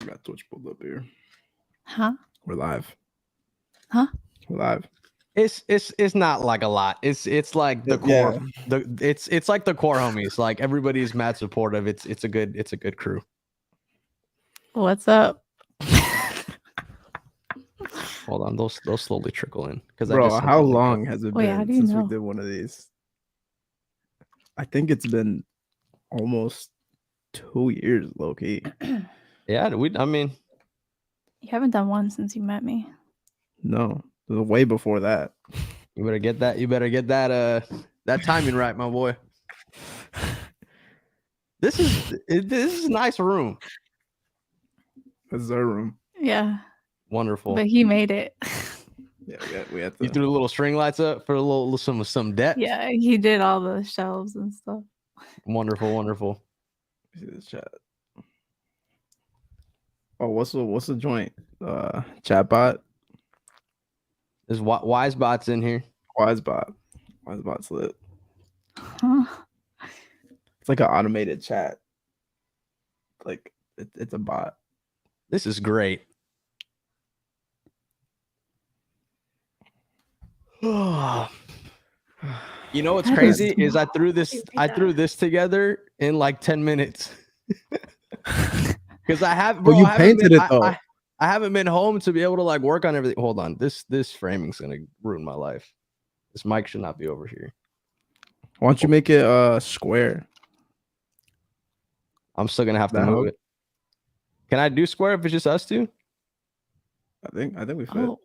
got Twitch pulled up here. Huh? We're live. Huh? We're live. It's not like a lot. It's like the core. Yeah. It's like the core homies. Like everybody's mad supportive. It's a good crew. What's up? Hold on, those slowly trickle in because Bro, how long has it Wait, how been do you since know? we did one of these? I think it's been almost 2 years, low key. Yeah, I mean, You haven't done one since you met me. No, it was way before that. you better get that. You better get that. That timing right, my boy. This is a nice room. This is our room. Yeah, Wonderful. but he made it. Yeah, we had to. You threw the little string lights up for a little some depth. Yeah, he did all the shelves and stuff. Wonderful. See this chat. Oh, what's the joint? Chatbot. There's Wisebots in here. Wisebot's lit. Huh? It's like an automated chat. Like it's a bot. This is great. You know what's crazy is I threw this together in like 10 minutes. Because I have, bro, Well, you painted it though. I haven't been home to be able to like work on everything. Hold on, this framing's gonna ruin my life. This mic should not be over here. Why don't you make it square? I'm still gonna have to move it. Can I do square if it's just us two? I think we fit. Oh,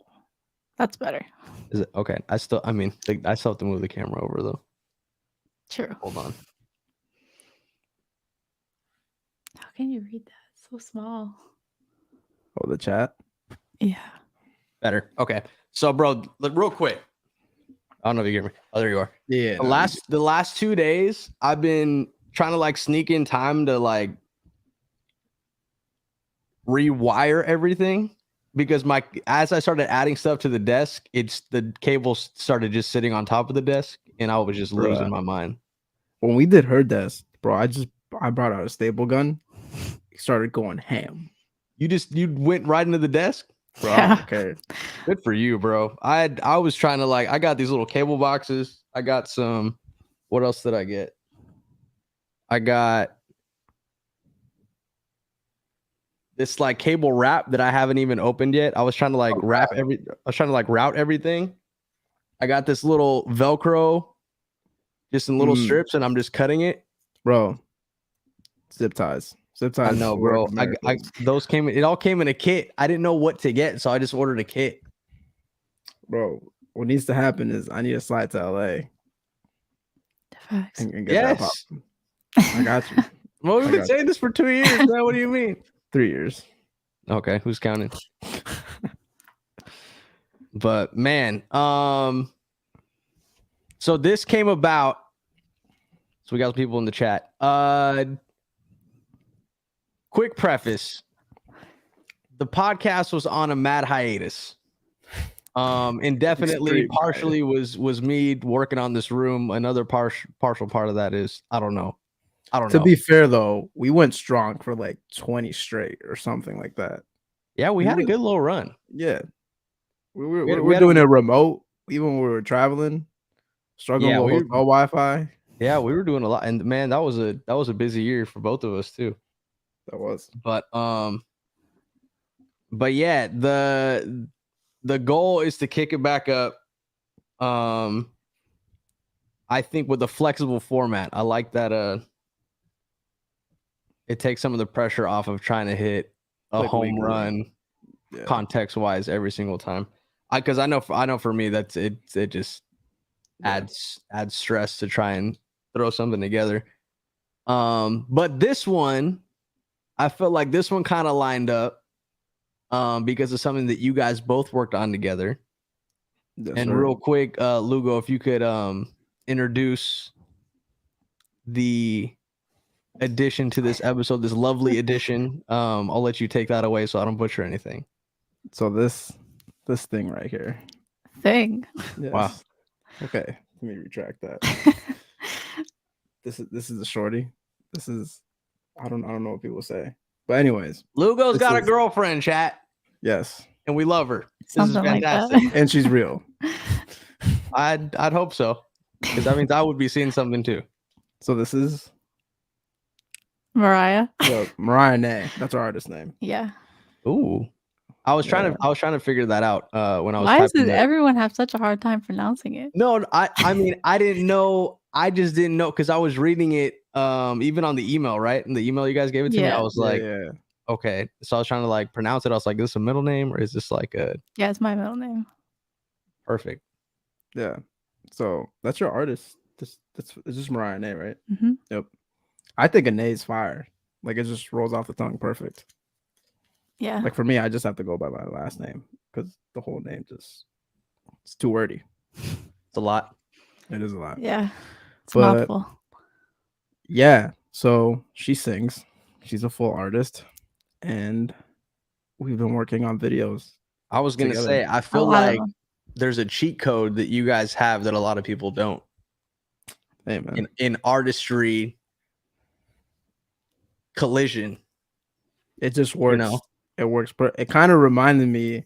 that's better. Is it okay? I still have to move the camera over though. True. Hold on. How can you read that? It's so small. Oh, the chat. Yeah. Better. Okay. So, bro, real quick. I don't know if you hear me. Oh, there you are. Yeah. The last 2 days, I've been trying to like sneak in time to like rewire everything because as I started adding stuff to the desk, the cables started just sitting on top of the desk, and I was just losing my mind. When we did her desk, bro, I brought out a staple gun, started going ham. You went right into the desk? Bro, I don't care. Good for you, bro. I was trying to I got these little cable boxes. I got some. What else did I get? I got this like cable wrap that I haven't even opened yet. I was trying to route everything. I got this little Velcro, just in little strips, and I'm just cutting it. Bro, zip ties. I know, bro. Those came. It all came in a kit. I didn't know what to get, so I just ordered a kit. Bro, what needs to happen is I need to slide to LA. And get that pop. I got you. Well, we've been saying this for 2 years, man. What do you mean? 3 years. Okay, who's counting? But man, so this came about. So we got people in the chat. Quick preface. The podcast was on a mad hiatus. Indefinitely, partially was me working on this room. Another partial part of that is I don't know. To be fair though, we went strong for like 20 straight or something like that. Yeah, we had a good little run. Yeah. We're doing it remote, even when we were traveling, struggling with hotel Wi-Fi. Yeah, we were doing a lot, and man, that was a busy year for both of us too. That was. But yeah, the goal is to kick it back up. I think with a flexible format. I like that. It takes some of the pressure off of trying to hit a home run, context wise, every single time. Because I know for me that's it. It just adds stress to try and throw something together. But this one, I felt like this one kind of lined up because of something that you guys both worked on together. Yes, and real quick, Lugo, if you could introduce the addition to this episode, this lovely addition. I'll let you take that away so I don't butcher anything. So this thing right here. Thing. Yes. Wow. Okay, let me retract that. This is the shorty. This is I don't know what people say. But anyways, Lugo's this got a is- girlfriend, chat, yes, and we love her. This is Something like that. fantastic. and she's real. I'd hope so, because that means I would be seeing something too. So this is Mariah. Mariah. That's our artist name. Yeah. Ooh, I was trying to figure that out when I was. Why does typing everyone have such a hard time pronouncing it? No, I mean I didn't know. I just didn't know because I was reading it even on the email, right? In the email you guys gave it to me, I was like, okay. So I was trying to like pronounce it. I was like, is this a middle name or is this like a? Yeah, it's my middle name. Perfect. Yeah. So that's your artist. It's just Mariah, right? Mm-hmm. Yep. I think a Nay's fire. Like it just rolls off the tongue perfect. Yeah. Like for me, I just have to go by my last name because the whole name it's too wordy. It's a lot. It is a lot. Yeah. It's But, a mouthful. Yeah. So she sings. She's a full artist, and we've been working on videos. I was gonna together. say I feel like there's a cheat code that you guys have that a lot of people don't. Hey man. In artistry collision. It just works. You know? It works. It kind of reminded me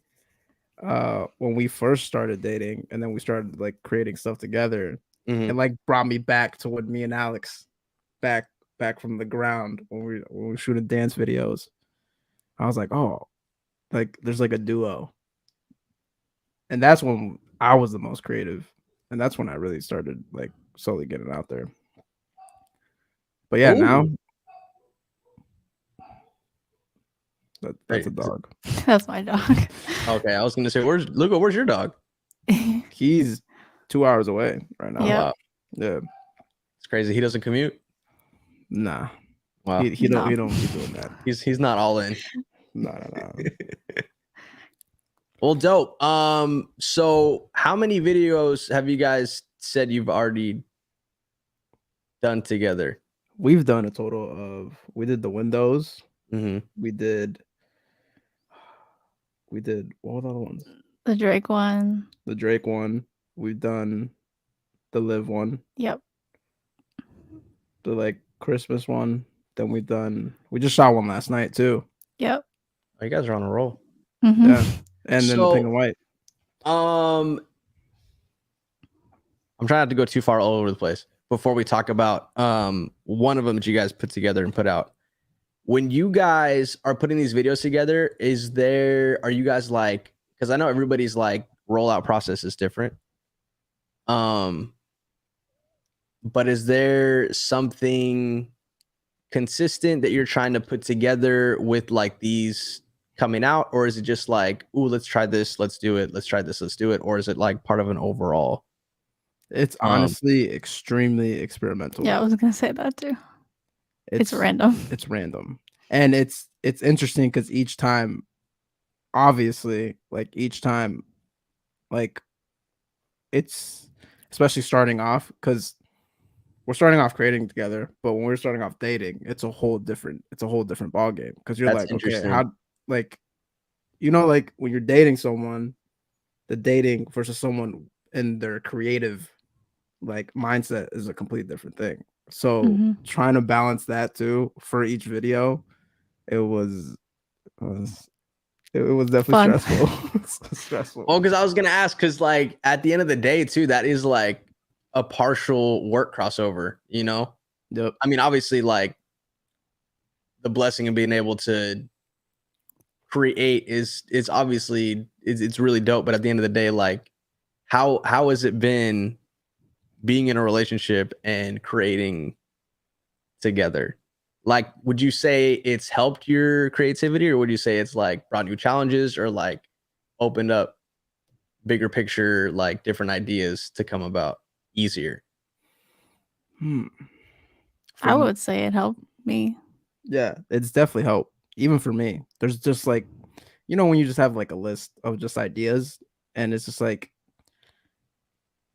when we first started dating, and then we started like creating stuff together. It like brought me back to when me and Alex back from the ground when we were shooting dance videos. I was like, oh, like there's like a duo. And that's when I was the most creative. And that's when I really started like slowly getting out there. But yeah, now that's a dog. That's my dog. Okay, I was gonna say, where's Lugo? Where's your dog? He's 2 hours away right now. Yep. Wow. Yeah. It's crazy. He doesn't commute? Nah. Wow. He don't be doing that. He's not all in. No. Well, dope. So how many videos have you guys said you've already done together? We've done a total of, we did the windows. Mm-hmm. We did what were the other ones? The Drake one. The Drake one. We've done the Live one. Yep. The like Christmas one. Then we just shot one last night too. Yep. Oh, you guys are on a roll. Mm-hmm. Yeah. And then the Pink and White. I'm trying not to go too far all over the place before we talk about one of them that you guys put together and put out. When you guys are putting these videos together, are you guys like, because I know everybody's like rollout process is different. But is there something consistent that you're trying to put together with like these coming out, or is it just like, ooh, let's try this, let's do it, let's try this, let's do it, or is it like part of an overall? It's honestly extremely experimental. Yeah, I was gonna say that too. It's random. It's random. And it's interesting because each time, obviously, like it's especially starting off, because we're starting off creating together, but when we're starting off dating, it's a whole different ball game. Because you're like, okay, how, like, you know, like when you're dating someone, the dating versus someone in their creative like mindset is a complete different thing. So trying to balance that too for each video, it was definitely stressful. Stressful. Well, because I was gonna ask, because like at the end of the day too, that is like a partial work crossover, you know? Yep. I mean, obviously, like the blessing of being able to create is obviously it's really dope. But at the end of the day, like how has it been being in a relationship and creating together? Like, would you say it's helped your creativity, or would you say it's like brought new challenges, or like opened up bigger picture, like different ideas to come about easier? I would say it helped me. Yeah, it's definitely helped. Even for me, there's just like, you know, when you just have like a list of just ideas, and it's just like,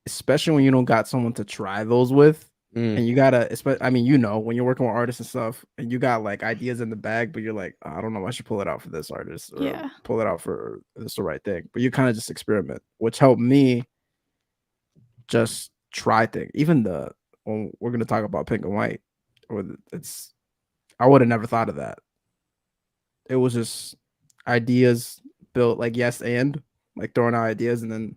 especially when you don't got someone to try those with, and you gotta, I mean, you know, when you're working with artists and stuff, and you got like ideas in the bag, but you're like, I don't know, I should pull it out for this artist, or pull it out for this the right thing. But you kind of just experiment, which helped me just try things. Even when we're gonna talk about Pink and White, or I would have never thought of that. it was just ideas built like yes and like throwing out ideas and then.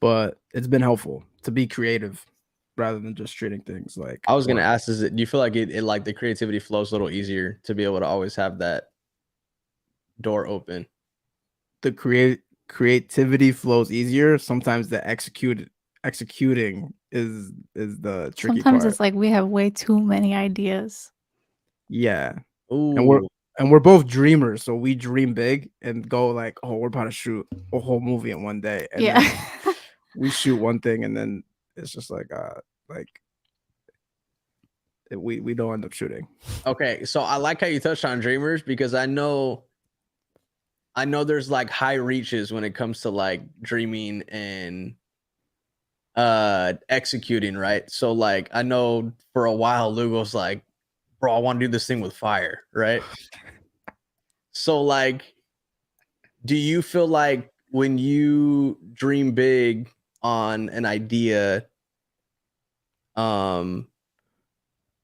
But it's been helpful to be creative rather than just treating things like. I was gonna ask, do you feel like it like the creativity flows a little easier to be able to always have that door open? The creativity flows easier. Sometimes the executing is the tricky Sometimes part. it's like we have way too many ideas. Yeah. Ooh. And we're both dreamers, so we dream big and go like, oh, we're about to shoot a whole movie in one day. And Yeah. then we shoot one thing and then it's just like we don't end up shooting. Okay, so I like how you touched on dreamers because I know there's like high reaches when it comes to like dreaming and executing, right? So like I know for a while Lugo's like, bro, I want to do this thing with fire, right? So like, do you feel like when you dream big on an idea,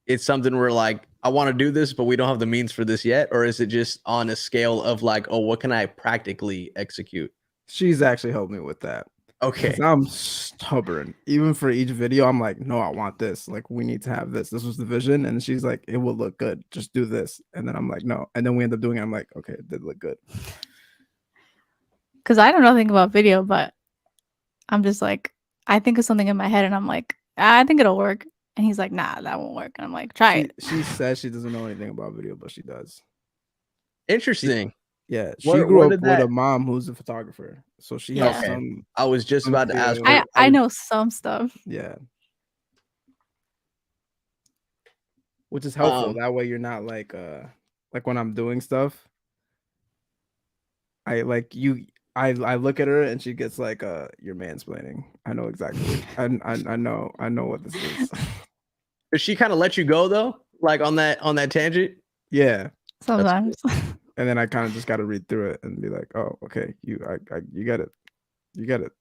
it's something where like I want to do this, but we don't have the means for this yet, or is it just on a scale of like, oh, what can I practically execute? She's actually helped me with that. Okay. I'm stubborn. Even for each video, I'm like, no, I want this. Like, we need to have this. This was the vision. And she's like, it will look good. Just do this. And then I'm like, no. And then we end up doing it. I'm like, okay, it did look good. Because I don't know nothing about video, but I'm just like, I think of something in my head and I'm like, I think it'll work. And he's like, nah, that won't work. And I'm like, try it. She says she doesn't know anything about video, but she does. Interesting. She grew up with a mom who's a photographer, so she has some. I was just about to ask. I know some stuff. Yeah, which is helpful. That way, you're not like when I'm doing stuff. I like you. I look at her and she gets like you're mansplaining. I know exactly. I know what this is. Does she kind of let you go though, like on that tangent? Yeah, sometimes. And then I kind of just got to read through it and be like, oh, okay, you get it. You get it.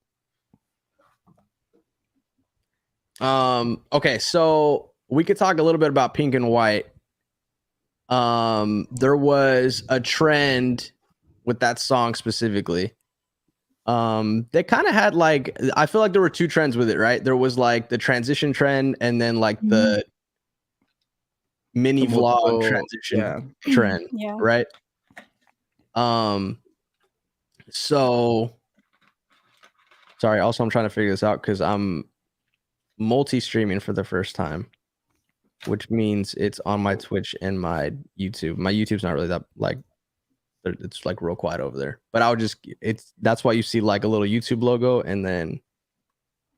Okay, so we could talk a little bit about Pink and White. There was a trend with that song specifically. They kind of had like, I feel like there were two trends with it, right? There was like the transition trend and then like the mini vlog transition trend, right? So sorry, also I'm trying to figure this out because I'm multi-streaming for the first time, which means it's on my Twitch and my YouTube. My YouTube's not really that like, it's like real quiet over there, but I'll just, that's why you see like a little YouTube logo and then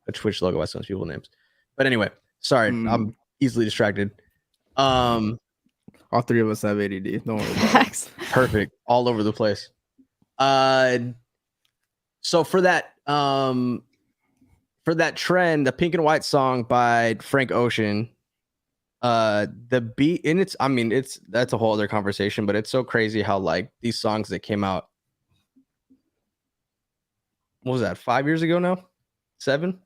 a Twitch logo by some people's names. But anyway, sorry, I'm easily distracted. All three of us have ADD. Don't worry about it. Perfect. All over the place. So for that trend, the Pink and White song by Frank Ocean, the beat in it's, I mean, that's a whole other conversation, but it's so crazy how like these songs that came out, what was that, 5 years ago now? 7?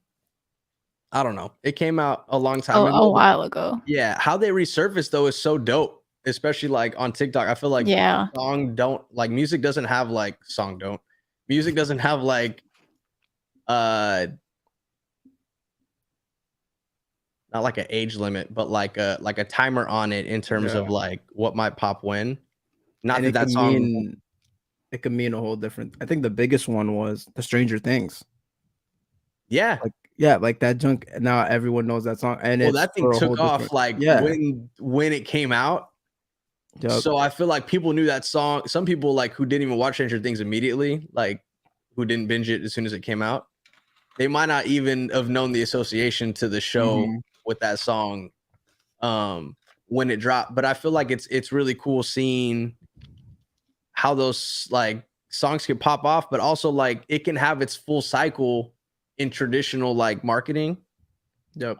I don't know. It came out a long time ago. A while ago. Yeah. How they resurfaced though is so dope, especially like on TikTok. I feel like music doesn't have like music doesn't have like not like an age limit, but like a timer on it in terms of like what might pop when. Not and that song. It could mean a whole different. I think the biggest one was the Stranger Things. Yeah. Like that junk. Now everyone knows that song, and that thing took off like when it came out. Yep. So I feel like people knew that song. Some people like who didn't even watch Stranger Things immediately, like who didn't binge it as soon as it came out, they might not even have known the association to the show with that song when it dropped. But I feel like it's really cool seeing how those like songs can pop off, but also like it can have its full cycle in traditional like marketing. Yep.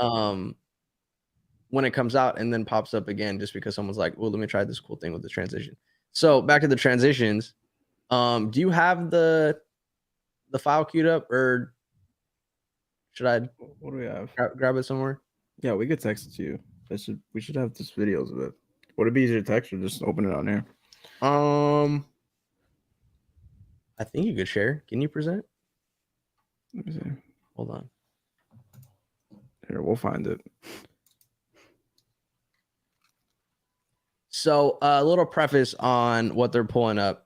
When it comes out and then pops up again just because someone's like, well, let me try this cool thing with the transition. So back to the transitions. Do you have the file queued up, or should I what do we have? Grab it somewhere? Yeah, we could text it to you. We should have just videos of it. Would it be easier to text or just open it on here? I think you could share. Can you present? Let me see. Hold on. Here, we'll find it. So a little preface on what they're pulling up.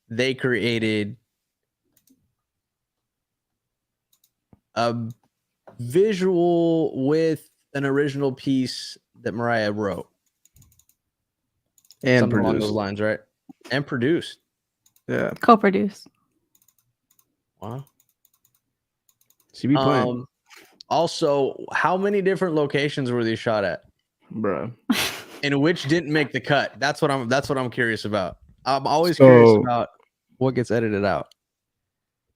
They created a visual with an original piece that Mariah wrote. And something along produced. those lines, right? And produced. Yeah. Co-produced. Wow. She be playing. Also, how many different locations were these shot at? Bruh. And which didn't make the cut? That's what I'm curious about. I'm always curious about what gets edited out.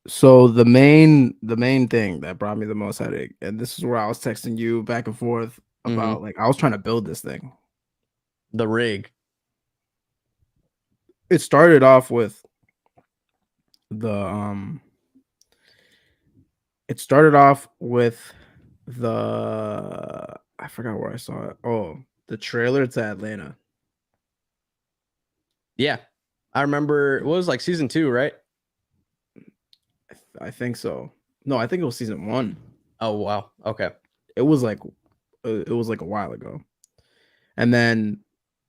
So the main thing that brought me the most headache, and this is where I was texting you back and forth about, like, I was trying to build this thing. The rig. It started off with the I forgot where I saw it. Oh, the trailer to Atlanta. Yeah. I remember it was like season 2, right? I think so. No, I think it was season 1. Oh wow. Okay. It was like a while ago. And then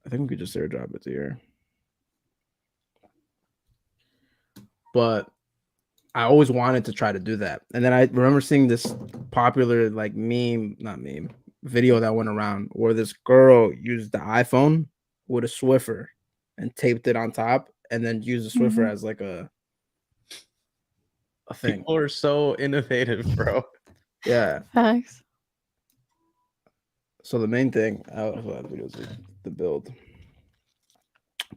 I think we could just airdrop it to here. But I always wanted to try to do that. And then I remember seeing this popular like video that went around where this girl used the iPhone with a Swiffer and taped it on top and then used the Swiffer as like a thing. People are so innovative, bro. Yeah. Thanks. So the main thing, the build.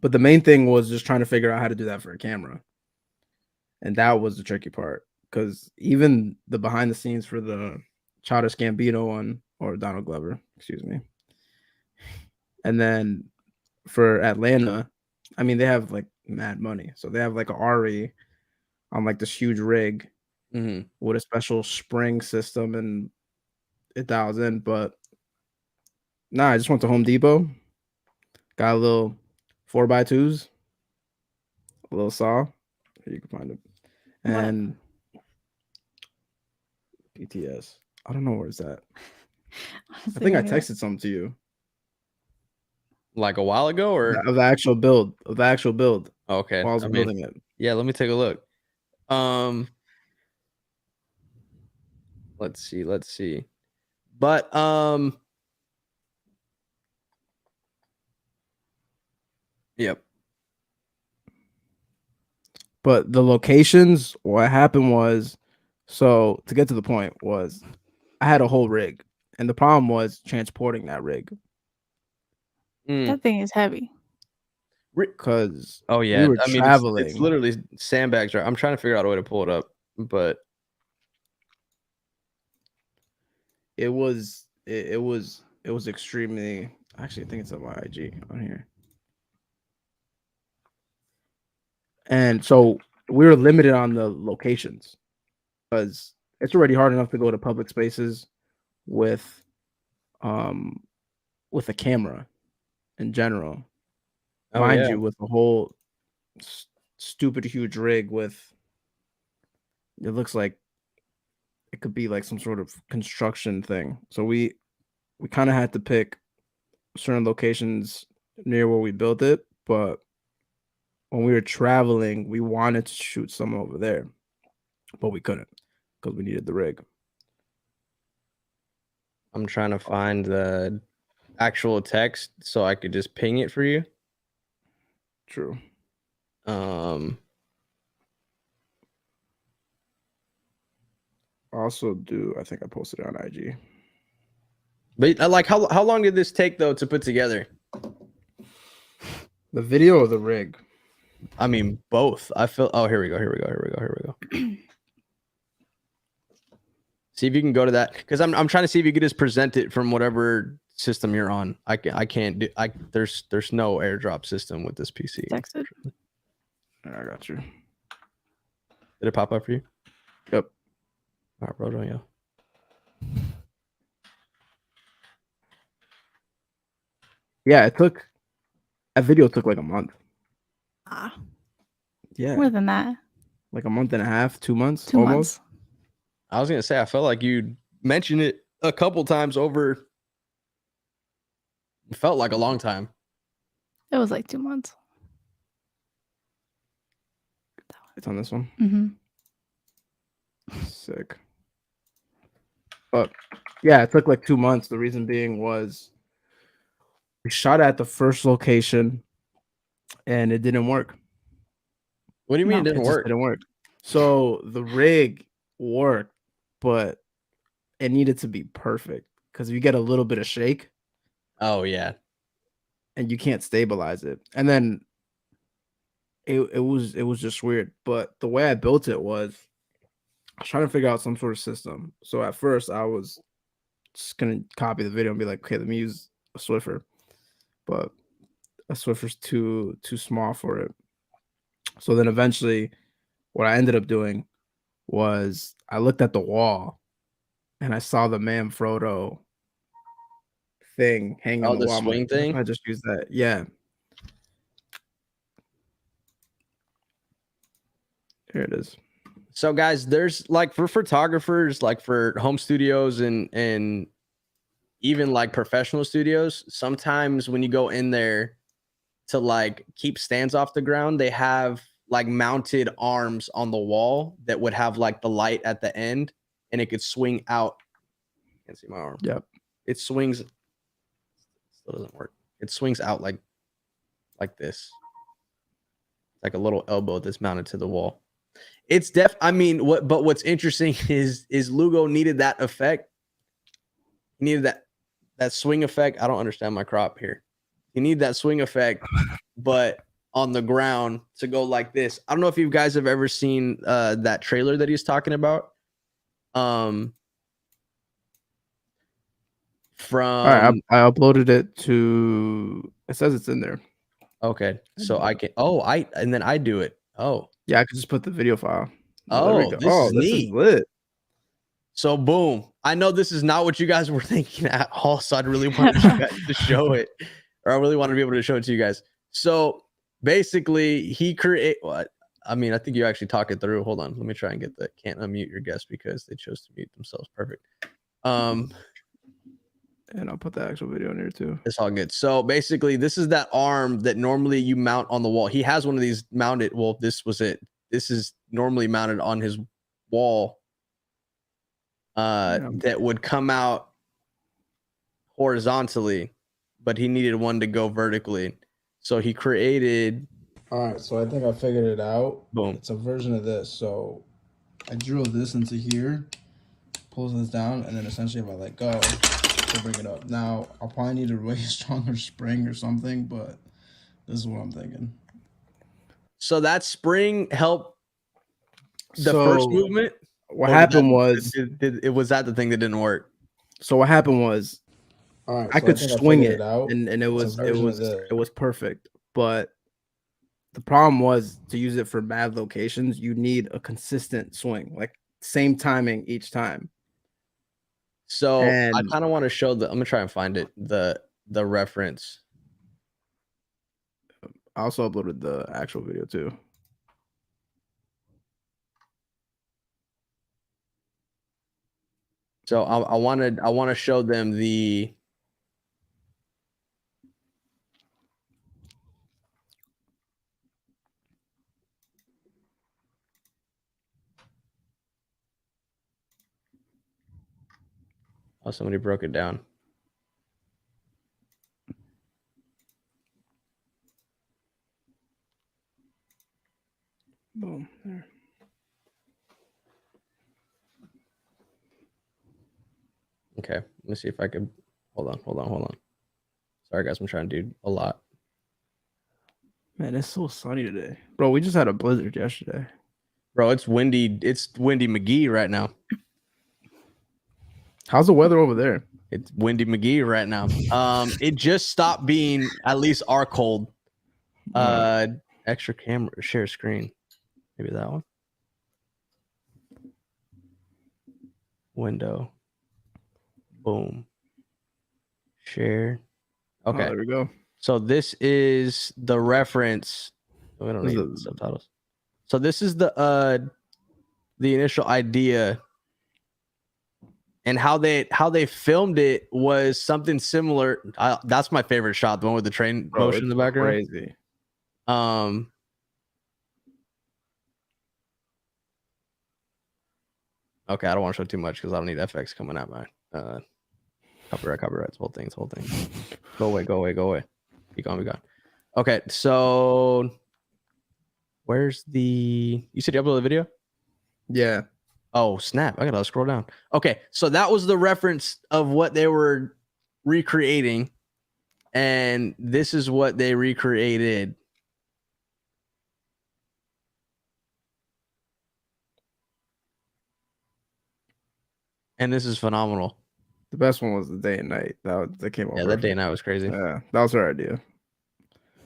But the main thing was just trying to figure out how to do that for a camera. And that was the tricky part, because even the behind the scenes for the Childish Gambino one, or Donald Glover, excuse me. And then for Atlanta, I mean, they have like mad money. So they have like an RE on like this huge rig with a special spring system, and it dials in. But I just went to Home Depot, got a little 4x2s, a little saw. Here you can find it. And BTS. I don't know where it's at. I think I texted something to you. Like a while ago, or of the actual build. Okay. While I was building it. Yeah, let me take a look. Let's see. But yep. But the locations, what happened was, so to get to the point was, I had a whole rig, and the problem was transporting that rig. That thing is heavy. Because we were traveling. It's literally sandbags, right? I'm trying to figure out a way to pull it up, but it was extremely. Actually, I think it's on my IG on here. And so we were limited on the locations because it's already hard enough to go to public spaces with a camera in general. Mind you, with a whole stupid huge rig with, it looks like it could be like some sort of construction thing. So we kind of had to pick certain locations near where we built it, but when we were traveling, we wanted to shoot some over there, but we couldn't because we needed the rig. I'm trying to find the actual text so I could just ping it for you. True. Also I think I posted it on IG. But like, how long did this take though to put together? The video or the rig? I mean, both. I feel. Oh, here we go. See if you can go to that, because I'm trying to see if you could just present it from whatever system you're on. I can't do. There's no airdrop system with this PC. Texted. I got you. Did it pop up for you? Yep. All right, bro, yeah. Yeah, it took That video took like a month. Yeah. More than that. Like a month and a half, 2 months, 2 almost. months. I was gonna say, I felt like you mentioned it a couple times over. It felt like a long time. It was like 2 months. It's on this one. Mm-hmm. Sick. But yeah, it took like 2 months. The reason being was we shot at the first location and it didn't work. What do you mean it didn't work? It didn't work. So the rig worked, but it needed to be perfect because if you get a little bit of shake, oh yeah, and you can't stabilize it, and then it was just weird. But the way I built it was I was trying to figure out some sort of system. So at first I was just gonna copy the video and be like, okay, let me use a Swiffer, but a Swiffer's too small for it. So then eventually, what I ended up doing was I looked at the wall and I saw the Manfrotto thing hanging on the wall. swing thing. I just used that. Yeah. Here it is. So guys, there's like for photographers, like for home studios and even like professional studios, sometimes when you go in there to like keep stands off the ground, they have like mounted arms on the wall that would have like the light at the end and it could swing out. Can't see my arm. Yep. It swings. Still doesn't work. It swings out like this. Like a little elbow that's mounted to the wall. It's I mean, what's interesting is Lugo needed that effect. He needed that swing effect. I don't understand my crop here. You need that swing effect, but on the ground to go like this. I don't know if you guys have ever seen that trailer that he's talking about. From all right, I uploaded it to. It says it's in there. Okay, so I can. And then I do it. Oh, yeah, I could just put the video file. Oh, there we go. This is lit. So boom. I know this is not what you guys were thinking at all, so I really wanted you guys to show it, or I really wanted to be able to show it to you guys. So basically, he create what? I mean, I think you actually talk it through. Hold on, let me try and get the can't unmute your guest because they chose to mute themselves. Perfect. And I'll put the actual video in here too. It's all good. So basically, this is that arm that normally you mount on the wall. He has one of these mounted. Well, this was it. This is normally mounted on his wall. That would come out horizontally, but he needed one to go vertically. So he created. All right. So I think I figured it out. Boom. It's a version of this. So I drill this into here, pulls this down, and then essentially if I let go, to bring it up. Now I'll probably need a really stronger spring or something, but this is what I'm thinking. So that spring helped the first movement. What happened was it was that the thing that didn't work. So what happened was, all right, I could swing it, and it was perfect. But the problem was to use it for bad locations, you need a consistent swing, like same timing each time. So I kind of want to show I'm gonna try and find it, the reference. I also uploaded the actual video too. So I want to show them the. Oh, somebody broke it down. Boom. There. Okay, let me see if I could. Hold on. Sorry, guys, I'm trying to do a lot. Man, it's so sunny today, bro. We just had a blizzard yesterday, bro. It's windy. It's windy McGee right now. How's the weather over there? It's windy McGee right now. It just stopped being at least our cold. Extra camera, share screen. Maybe that one. Window. Boom. Share. Okay. There we go. So this is the reference. We don't need the subtitles. So this is the initial idea, and how they filmed it was something similar. That's my favorite shot, the one with the train motion in the background. Crazy. Okay, I don't want to show too much because I don't need FX coming out my copyrights, whole thing. Go away. Be gone. Okay, so where's you said you uploaded the video? Yeah. Oh, snap. I gotta scroll down. Okay, so that was the reference of what they were recreating, and this is what they recreated. And this is phenomenal. The best one was the day and night. That came out. Yeah, that day and night was crazy. Yeah, that was her idea.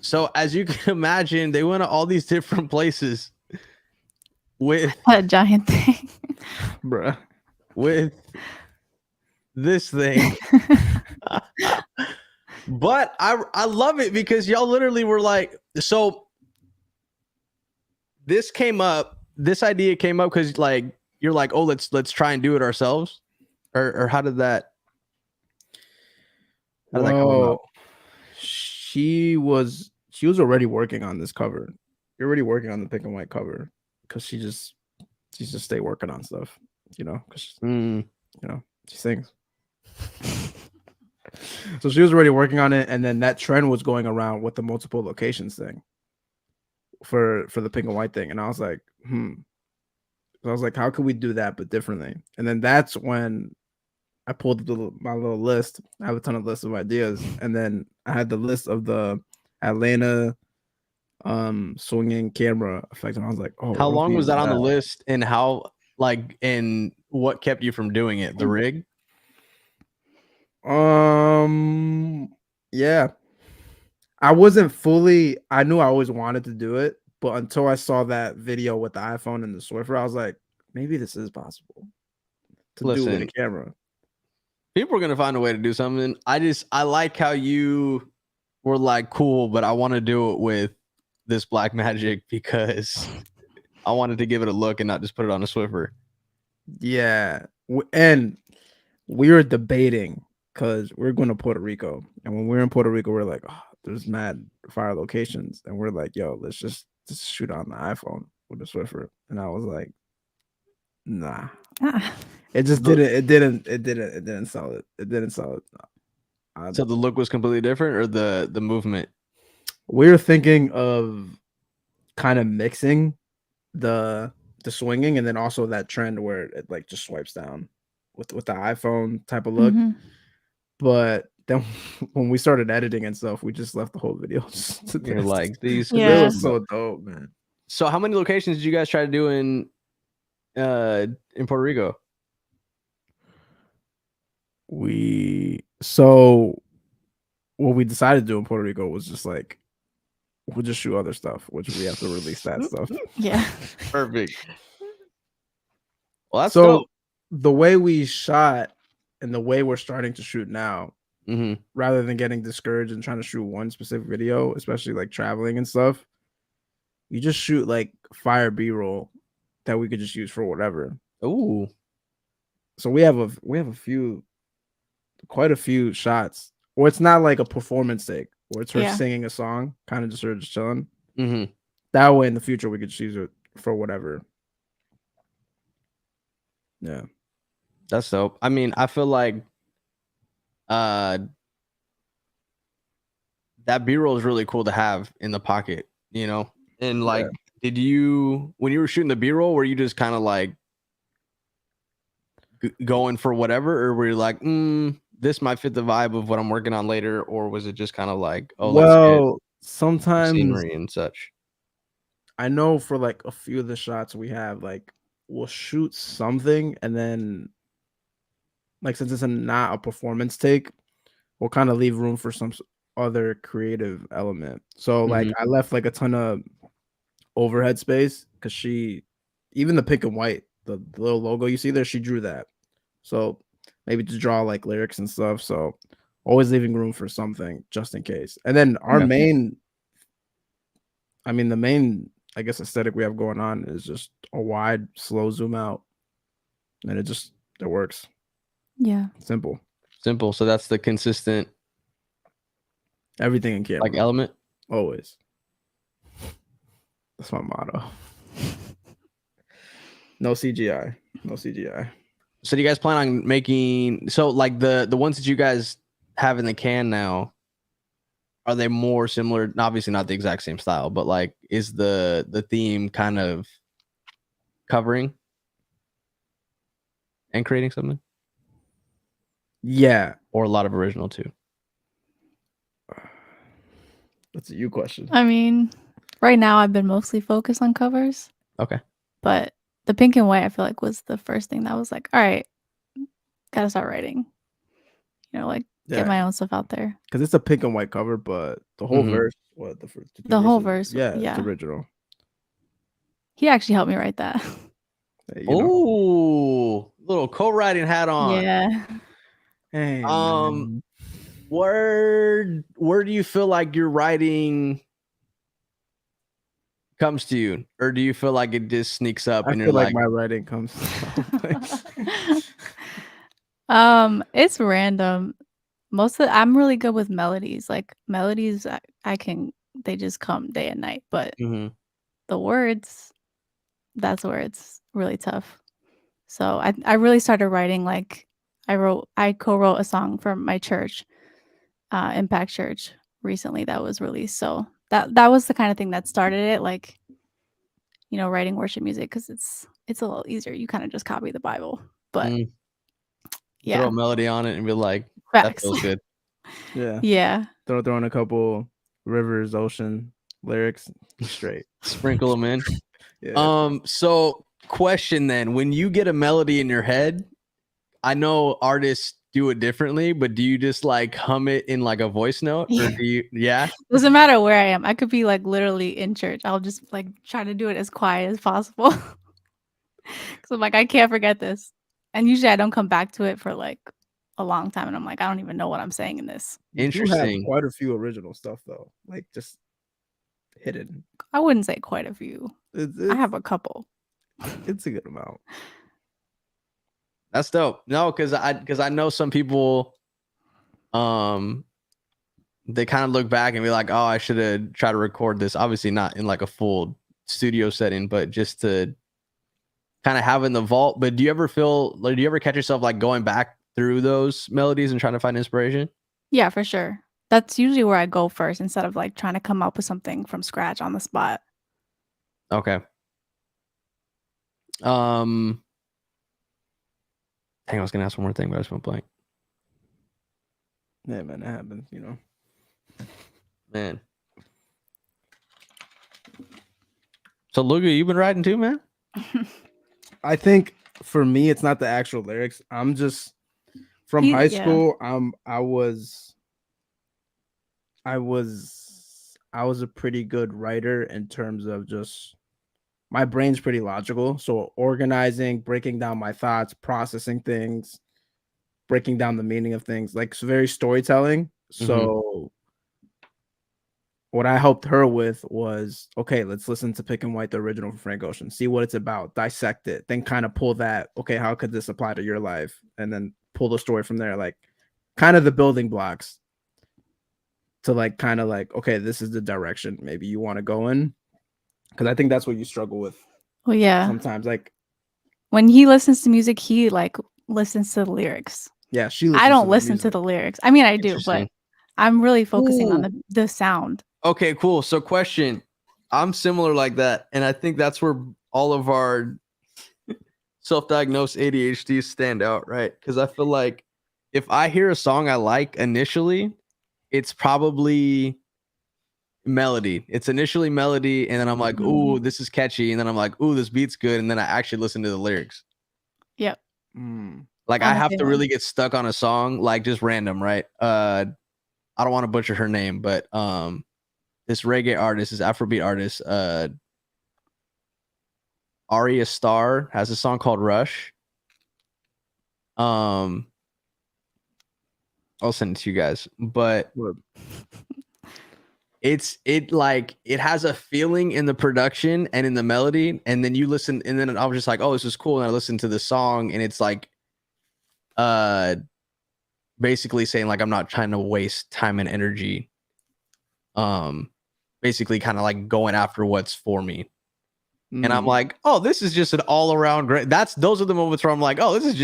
So as you can imagine, they went to all these different places with a giant thing, bruh. With this thing. But I love it because y'all literally were like, so this idea came up because like you're like, oh, let's try and do it ourselves, or how did that come about? She was already working on this cover. You're already working on the pink and white cover because she just stay working on stuff, because she sings. So she was already working on it, and then that trend was going around with the multiple locations thing for the pink and white thing, and I was like, So I was like, how could we do that but differently? And then that's when I pulled my little list. I have a ton of lists of ideas, and then I had the list of the Atlanta swinging camera effect, and I was like, oh, how long was that on the list, and and what kept you from doing it? The rig? Yeah, I wasn't fully. I knew I always wanted to do it, but until I saw that video with the iPhone and the Swiffer, I was like, maybe this is possible to do with a camera. People are gonna find a way to do something. I like how you were like, cool, but I want to do it with this Blackmagic because I wanted to give it a look and not just put it on a Swiffer. Yeah, and we were debating because we're going to Puerto Rico, and when we're in Puerto Rico, we're like, oh, there's mad fire locations, and we're like, yo, let's just shoot on the iPhone with the Swiffer. And I was like, nah. It just didn't sell it. It didn't sell it. So the look was completely different, or the movement? We were thinking of kind of mixing the swinging, and then also that trend where it like just swipes down with the iPhone type of look. But then when we started editing and stuff, we just left the whole video. You're like, these it was so dope, man. So how many locations did you guys try to do in Puerto Rico? So what we decided to do in Puerto Rico was just like, we'll just shoot other stuff, which we have to release that stuff. Yeah. Perfect. Well, that's so dope. The way we shot and the way we're starting to shoot now, rather than getting discouraged and trying to shoot one specific video, especially like traveling and stuff, you just shoot like fire B-roll that we could just use for whatever. Ooh. So we have quite a few shots where it's not like a performance take, where it's her singing a song, kind of just her just chilling. That way in the future we could just use it for whatever. Yeah. That's dope. I mean, I feel like that B-roll is really cool to have in the pocket, And like, did you, when you were shooting the B-roll, were you just kind of like going for whatever, or were you like, this might fit the vibe of what I'm working on later, or was it just kind of like, oh, well, sometimes scenery and such? I know for like a few of the shots we have, like we'll shoot something, and then like since it's not a performance take, we'll kind of leave room for some other creative element. So like I left like a ton of overhead space because even the pink and white, the little logo you see there, she drew that. So maybe to draw like lyrics and stuff. So always leaving room for something just in case. And then our main, I mean, the main, I guess, aesthetic we have going on is just a wide, slow zoom out, and it works. Yeah, simple. So that's the consistent. Everything in camera, like element. Always. That's my motto. No CGI. No CGI. So do you guys plan on making like the ones that you guys have in the can now? Are they more similar? Obviously not the exact same style, but like is the theme kind of covering and creating something? Yeah. Or a lot of original too? That's a you question. I mean, right now I've been mostly focused on covers. Okay. But the Pink and White, I feel like, was the first thing that was like, all right, gotta start writing. You know, like get my own stuff out there. Because it's a Pink and White cover, but the whole verse, what the whole verse, yeah, it's original. He actually helped me write that. Oh, little co-writing hat on. Yeah. Hey, where do you feel like your writing comes to you, or do you feel like it just sneaks up? I feel like my writing comes. It's random. I'm really good with melodies. Like melodies, they just come day and night. But the words, that's where it's really tough. So I really started writing, like I co-wrote a song for my church, Impact Church, recently that was released. So that was the kind of thing that started it, like, you know, writing worship music, because it's a little easier. You kind of just copy the Bible, but yeah, throw a melody on it and be like, facts. That feels good. Yeah. Throw in a couple rivers, ocean lyrics, straight. Sprinkle them in. So question then, when you get a melody in your head, I know artists do it differently, but do you just like hum it in like a voice note, or do you? Doesn't matter where I am. I could be like literally in church. I'll just like try to do it as quiet as possible. Cause I'm like, I can't forget this. And usually I don't come back to it for like a long time. And I'm like, I don't even know what I'm saying in this. Interesting. You have quite a few original stuff though. Like just hidden. I wouldn't say quite a few. I have a couple. It's a good amount. That's dope. No, because I know some people, they kind of look back and be like, oh, I should have tried to record this. Obviously not in like a full studio setting, but just to kind of have in the vault. But do you ever catch yourself like going back through those melodies and trying to find inspiration? Yeah, for sure. That's usually where I go first, instead of like trying to come up with something from scratch on the spot. Okay. Dang, I was gonna ask one more thing, but I just went blank. Yeah, man, it happens, you know. Man. So Lugo, you've been writing too, man? I think for me, it's not the actual lyrics. I'm just from high school. I was a pretty good writer in terms of just my brain's pretty logical. So organizing, breaking down my thoughts, processing things, breaking down the meaning of things, like it's very storytelling. So what I helped her with was, okay, let's listen to Pink and White, the original from Frank Ocean, see what it's about, dissect it, then kind of pull that, okay, how could this apply to your life? And then pull the story from there, like kind of the building blocks to like kind of like, okay, this is the direction maybe you want to go in. Because I think that's what you struggle with. Well, yeah. Sometimes, like when he listens to music, he like listens to the lyrics. Yeah, I don't listen to the lyrics. I mean, I do, but I'm really focusing on the sound. Okay, cool. So question, I'm similar like that. And I think that's where all of our self-diagnosed ADHDs stand out, right? Because I feel like if I hear a song I like initially, it's probably melody. It's initially melody, and then I'm like, ooh, this is catchy. And then I'm like, ooh, this beat's good. And then I actually listen to the lyrics. Yep. Like I have to really get stuck on a song, like just random, right? I don't want to butcher her name, but this reggae artist, this Afrobeat artist, Arya Starr has a song called Rush. I'll send it to you guys. But it has a feeling in the production and in the melody, and then you listen, and then I was just like, oh, this is cool. And I listened to the song, and it's like basically saying like I'm not trying to waste time and energy. Basically kind of like going after what's for me. And I'm like, oh, this is just an all around great. Those are the moments where I'm like, oh, this is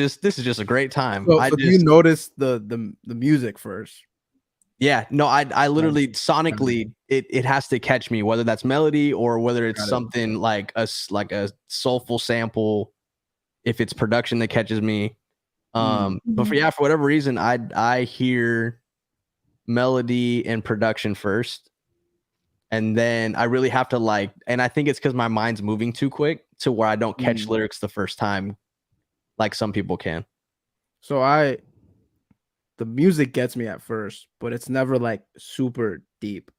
just a great time. So do you notice the music first? Yeah, no, I literally sonically it has to catch me, whether that's melody or whether it's something like a soulful sample. If it's production that catches me, but for whatever reason, I hear melody and production first. And then I really have to and I think it's because my mind's moving too quick to where I don't catch lyrics the first time like some people can. So the music gets me at first, but it's never like super deep.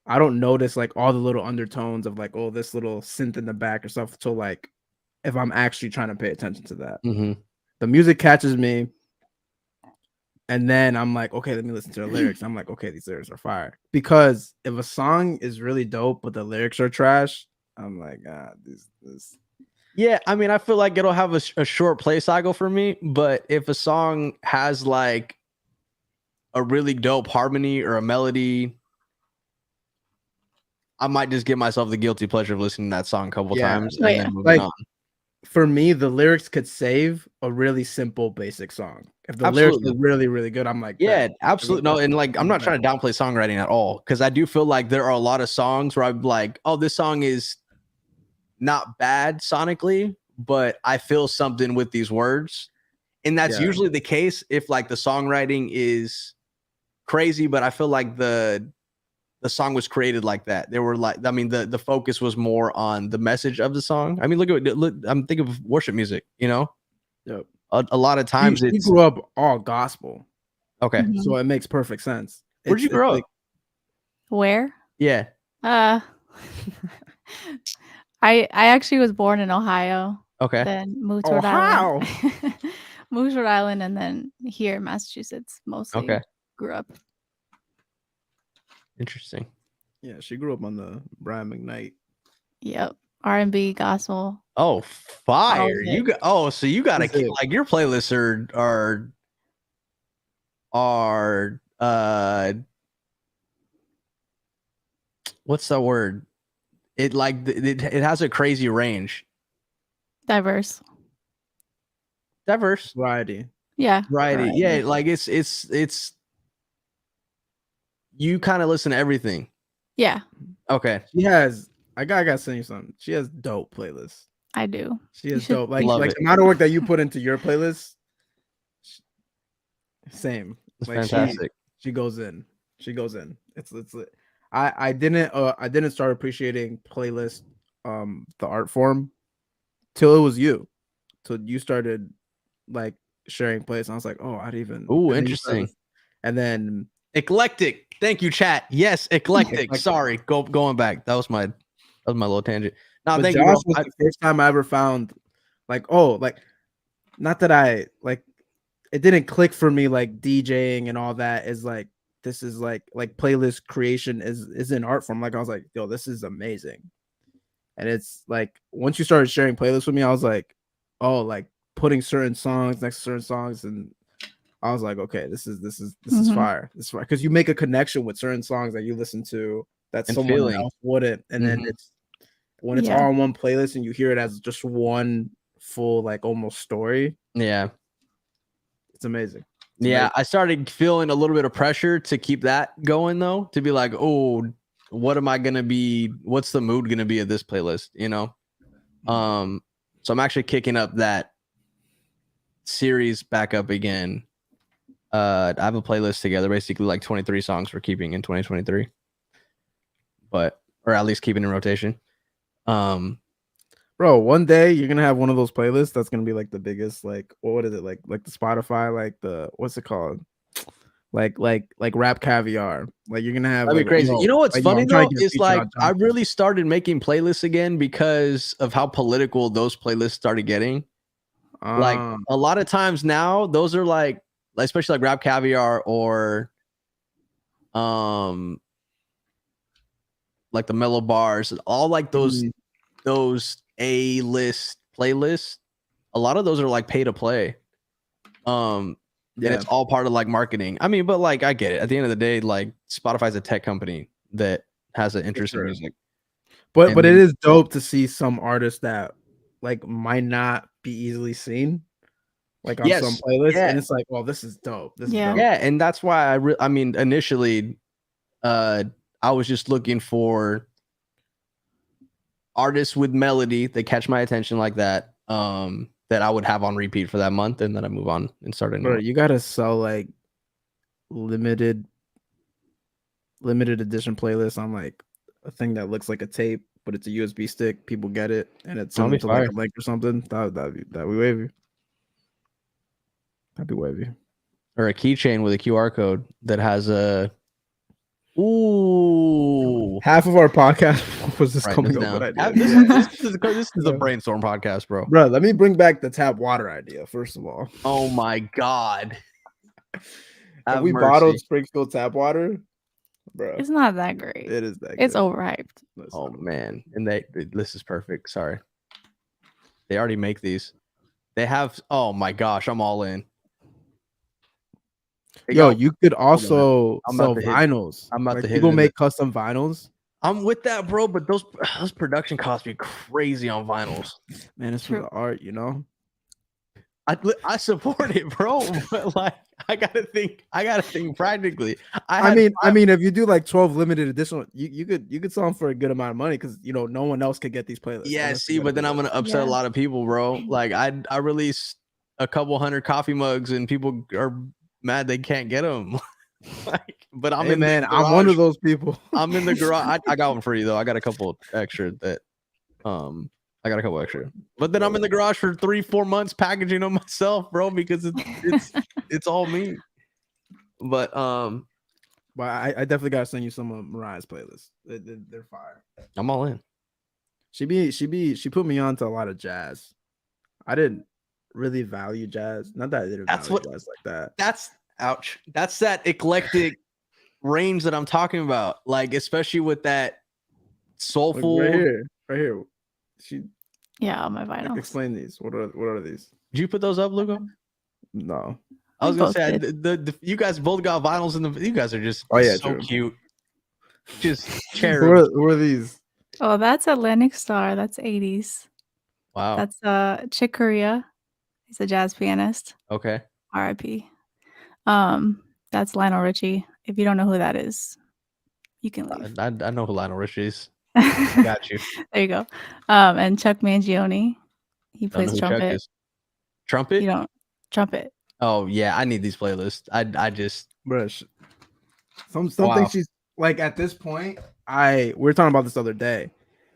I don't notice like all the little undertones of like, oh, this little synth in the back or stuff until like if I'm actually trying to pay attention to that. The music catches me. And then I'm like, okay, let me listen to the lyrics. I'm like, okay, these lyrics are fire. Because if a song is really dope, but the lyrics are trash, I'm like, this. Yeah, I mean, I feel like it'll have a short play cycle for me. But if a song has like a really dope harmony or a melody, I might just give myself the guilty pleasure of listening to that song a couple times and then moving on. For me, the lyrics could save a really simple, basic song. If the lyrics are really, really good, I'm like, yeah, absolutely. No, and like, I'm not trying to downplay songwriting at all, because I do feel like there are a lot of songs where I'm like, oh, this song is not bad sonically, but I feel something with these words. And that's usually the case if like the songwriting is crazy, but I feel like the song was created like that. They were like, I mean, the focus was more on the message of the song. I mean, look, I'm thinking of worship music, you know? Yep. A lot of times we grew up all gospel. Okay. So it makes perfect sense. Where'd you grow up? Where? Yeah. I actually was born in Ohio. Okay. Then moved to Rhode Island. Moved to Rhode Island, and then here in Massachusetts mostly. Okay. Grew up. Interesting. Yeah, she grew up on the Brian McKnight. Yep. R&B, gospel. Oh, fire. You got so you gotta keep like your playlists are what's the word? It like it has a crazy range. Diverse. Variety. Yeah. Variety. Yeah, like it's you kind of listen to everything. Yeah. Okay. She has I gotta send you something. She has dope playlists. I do. She is dope. Like the amount of work that you put into your playlist. Same. It's like fantastic. She goes in. It's I didn't start appreciating playlist the art form till it was you. Till you started like sharing playlists. And I was like, oh, I'd even interesting. And then eclectic. Thank you, chat. Yes, eclectic. Sorry, going back. That was my little tangent. No, thank you. Was the first time I ever found like, oh, like not that I like it didn't click for me like DJing and all that is like this is like playlist creation is an art form. Like I was like, yo, this is amazing. And it's like once you started sharing playlists with me, I was like, oh, like putting certain songs next to certain songs, and I was like, okay, this is fire. This is fire because you make a connection with certain songs that you listen to that someone else wouldn't, and then it's when it's all on one playlist and you hear it as just one full like almost story. Yeah, it's amazing. I started feeling a little bit of pressure to keep that going though, to be like, oh, what am I gonna be? What's the mood gonna be of this playlist? You know, so I'm actually kicking up that series back up again. I have a playlist together, basically like 23 songs we're keeping in 2023, or at least keeping in rotation. Bro, one day you're gonna have one of those playlists that's gonna be like the biggest, like what is it, like the Spotify, like the what's it called, like Rap Caviar. Like you're gonna have that'd be crazy. You know what's funny though is like I really started making playlists again because of how political those playlists started getting. Like a lot of times now, those are like especially like Rap Caviar or like the Mellow Bars, all like those A-list playlists. A lot of those are like pay to play. And it's all part of like marketing. I mean, but like I get it. At the end of the day, like Spotify's a tech company that has an interest in music. But it is dope to see some artists that like might not be easily seen, like on some playlists, and it's like, well, this is dope. This is dope. Yeah, and that's why I mean, initially, I was just looking for artists with melody that catch my attention like that, that I would have on repeat for that month, and then I move on and start a new. Bro, you gotta sell like limited edition playlists on like a thing that looks like a tape, but it's a USB stick. People get it, and it's sent to like a link or something. That'd be wavy. That'd be wavy. Or a keychain with a QR code that has a. Ooh, half of our podcast was just coming up with ideas. This is a brainstorm podcast, bro. Bro, let me bring back the tap water idea first of all. Oh my god! If we bottled Springfield tap water, bro, it's not that great. It is that. It's overhyped. Oh man, and this is perfect. Sorry, they already make these. They have. Oh my gosh, I'm all in. Yo, you could also sell vinyls. I'm about to hit. People make custom vinyls. I'm with that, bro. But those production costs be crazy on vinyls. Man, it's for the art, you know. I support it, bro. But like, I gotta think practically. I mean, if you do like 12 limited edition, you could sell them for a good amount of money because you know no one else could get these playlists. Yeah, see, but then I'm gonna upset a lot of people, bro. Like I release a couple hundred coffee mugs and people are mad they can't get them. Like, but I'm I'm one of those people. I'm in the garage. I got one for you though. I got a couple extra that but then I'm in the garage for 3-4 months packaging them myself, bro, because it's all me. But I definitely gotta send you some of Mariah's playlists. They're fire. I'm all in. She put me on to a lot of jazz. I didn't really value jazz. Not that I didn't value jazz like that. That's that eclectic range that I'm talking about. Like, especially with that soulful. Like right here. On my vinyl. Explain these. What are these? Did you put those up, Lugo? No. I was gonna say the you guys both got vinyls in the. You guys are just so cute. Just cherry. Who are these? Oh, that's Atlantic Star. That's 80s. Wow. That's Chick Corea. He's a jazz pianist. Okay. R.I.P. That's Lionel Richie. If you don't know who that is, you can leave. I know who Lionel Richie is. I got you. There you go. And Chuck Mangione. He plays trumpet. Trumpet? You don't trumpet. Oh yeah, I need these playlists. I just brush. Something she's like at this point. We were talking about this other day,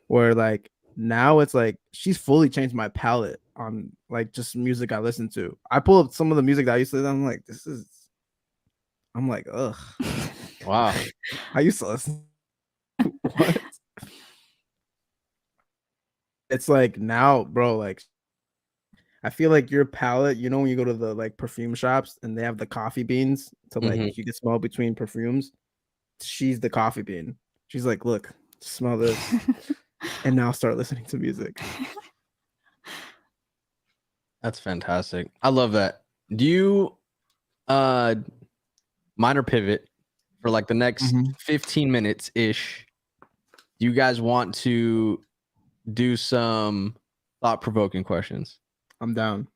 where like now it's like she's fully changed my palette on like just music I listen to. I pull up some of the music that I used to listen. I'm like, ugh. Wow. I used to listen. What? It's like now, bro, like I feel like your palette, you know, when you go to the like perfume shops and they have the coffee beans to like you can smell between perfumes. She's the coffee bean. She's like, look, smell this. And now start listening to music. That's fantastic. I love that. Do you minor pivot for like the next 15 minutes ish? Do you guys want to do some thought-provoking questions? I'm down.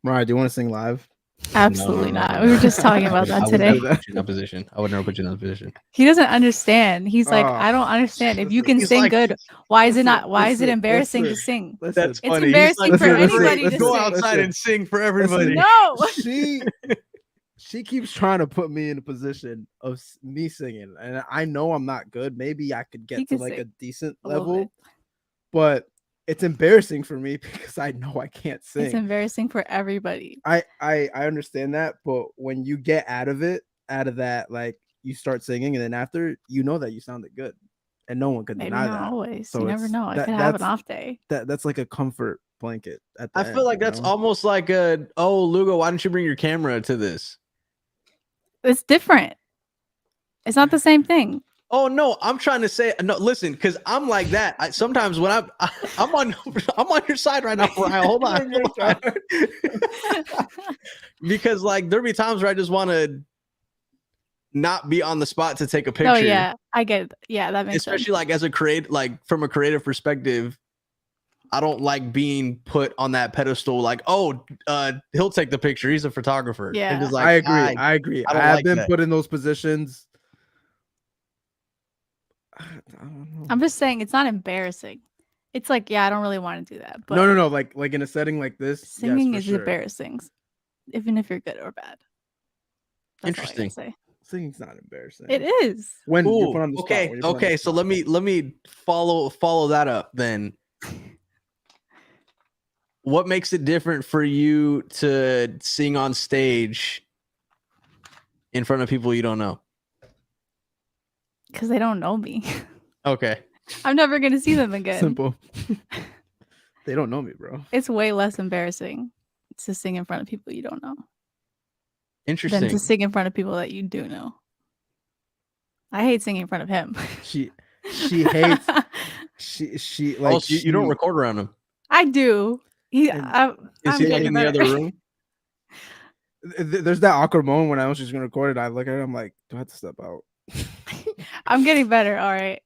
Mariah, do you want to sing live? Absolutely not. We were just talking about that today. I would never put you in that position. I would never put you in that position. He doesn't understand. He's like, I don't understand. If you can sing good, why is it not? Why is it embarrassing to sing? That's it's embarrassing for anybody to go sing. outside and sing for everybody. No, she keeps trying to put me in a position of me singing, and I know I'm not good. Maybe I could get to like a decent level, but it's embarrassing for me because I know I can't sing. It's embarrassing for everybody. I understand that, but when you get out of that, like you start singing, and then after you know that you sounded good, and no one could deny that. Always, so you never know. I could have an off day. That's like a comfort blanket. I feel like that's almost like Lugo, why didn't you bring your camera to this? It's different. It's not the same thing. Oh no, I'm trying to say no. Listen, because I'm like that. Sometimes when I'm on your side right now, Mariah. Hold on. Because like there'll be times where I just want to not be on the spot to take a picture. Oh yeah, I get it. Yeah, that makes especially sense. like as a from a creative perspective. I don't like being put on that pedestal. Like, oh, he'll take the picture. He's a photographer. Yeah, just like, I agree. I have been put in those positions. I don't know. I'm just saying it's not embarrassing. It's like, yeah, I don't really want to do that. But no. Like in a setting like this, singing is embarrassing, even if you're good or bad. That's interesting. Say. Singing's not embarrassing. It is. When you put on the spot. Okay. So let me follow that up then. What makes it different for you to sing on stage in front of people you don't know? Because they don't know me. Okay. I'm never going to see them again. Simple. They don't know me, bro. It's way less embarrassing to sing in front of people you don't know. Interesting. Than to sing in front of people that you do know. I hate singing in front of him. She hates. she like. Oh, so you don't record around him? I do. Is he like in the other room? There's that awkward moment when I know she's gonna record it. I look at her. I'm like, do I have to step out? I'm getting better. All right.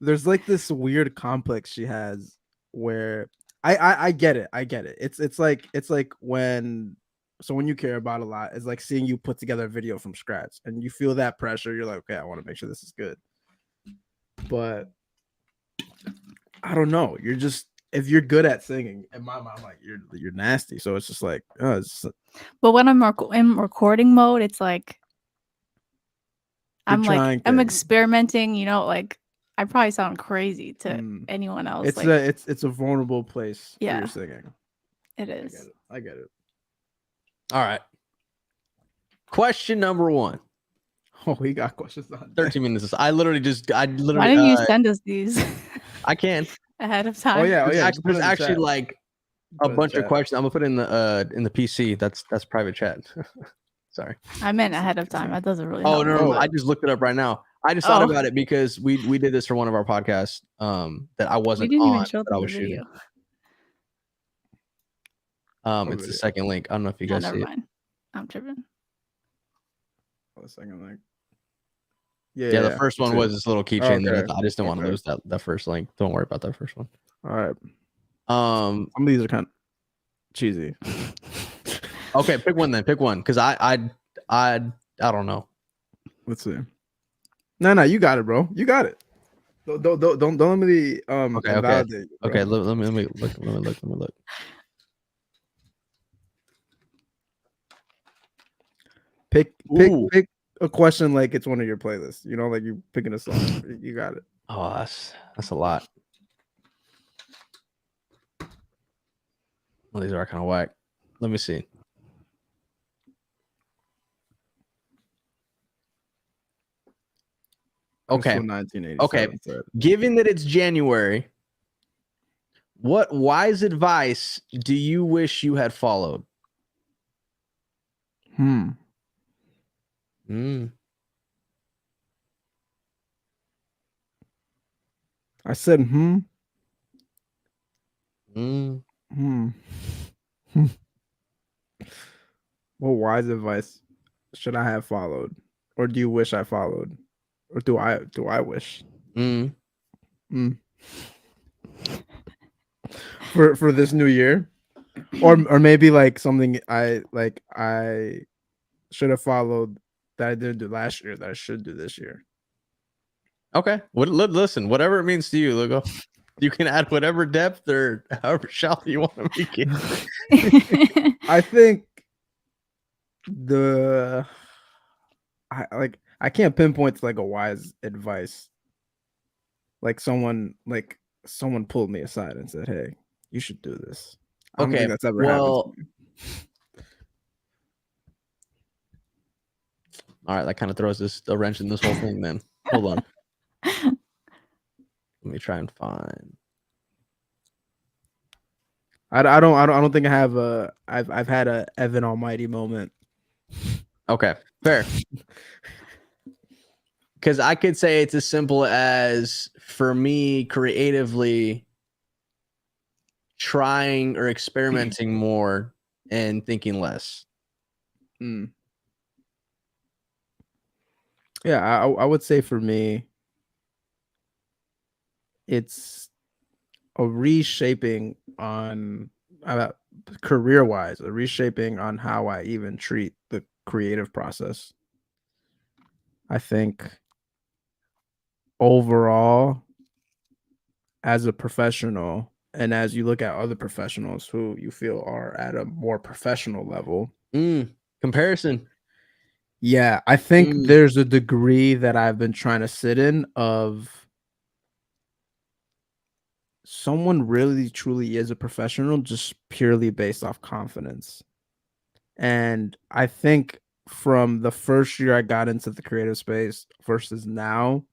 There's like this weird complex she has where I get it. I get it. It's like when someone you care about a lot is like seeing you put together a video from scratch and you feel that pressure. You're like, okay, I want to make sure this is good. But I don't know. You're just, if you're good at singing, in my mind, like you're nasty. So it's just like, but when I'm in recording mode, it's like I'm experimenting. You know, like I probably sound crazy to anyone else. It's a vulnerable place. Yeah, for your singing. It is. I get it. All right. Question number 1. Oh, we got questions on 13 minutes. I literally. Why didn't you send us these? I can ahead of time. Oh yeah. There's actually like a bunch of questions. I'm gonna put in the PC. That's private chat. Sorry. I meant ahead of time. That doesn't really. Oh no, I just looked it up right now. I just thought about it because we did this for one of our podcasts. That I wasn't on. That I was shooting. It's the second link. I don't know if you guys see it. I'm tripping. The second link. Yeah, the first one was this little keychain that I just didn't want to lose that first link. Don't worry about that first one. All right. Some of these are kind of cheesy. Okay, pick one then. Pick one, because I don't know. Let's see. No, you got it, bro. You got it. Don't let me validate you, okay. Let me look. Pick a question like it's one of your playlists. You know, like you picking a song. You got it. Oh, that's a lot. Well, these are kind of whack. Let me see. Okay. Okay. Given that it's January, what wise advice do you wish you had followed? I said, What wise advice should I have followed? Or do you wish I followed? Or do I wish? For this new year? Or maybe like something I should have followed that I didn't do last year that I should do this year. Okay. Listen, whatever it means to you, Lugo. You can add whatever depth or however shallow you want to make it. I think I can't pinpoint like a wise advice. Like someone pulled me aside and said, "Hey, you should do this." I don't think that's ever happened to me. All right, that kind of throws a wrench in this whole thing. Then hold on. Let me try and find. I don't think I have I've had a Evan Almighty moment Okay, fair. Because I could say it's as simple as, for me, creatively trying or experimenting more and thinking less. Yeah, I would say for me, it's a reshaping on career-wise, a reshaping on how I even treat the creative process. I think overall, as a professional, and as you look at other professionals who you feel are at a more professional level, comparison. Yeah, I think there's a degree that I've been trying to sit in of someone really truly is a professional just purely based off confidence. And I think from the first year I got into the creative space versus now,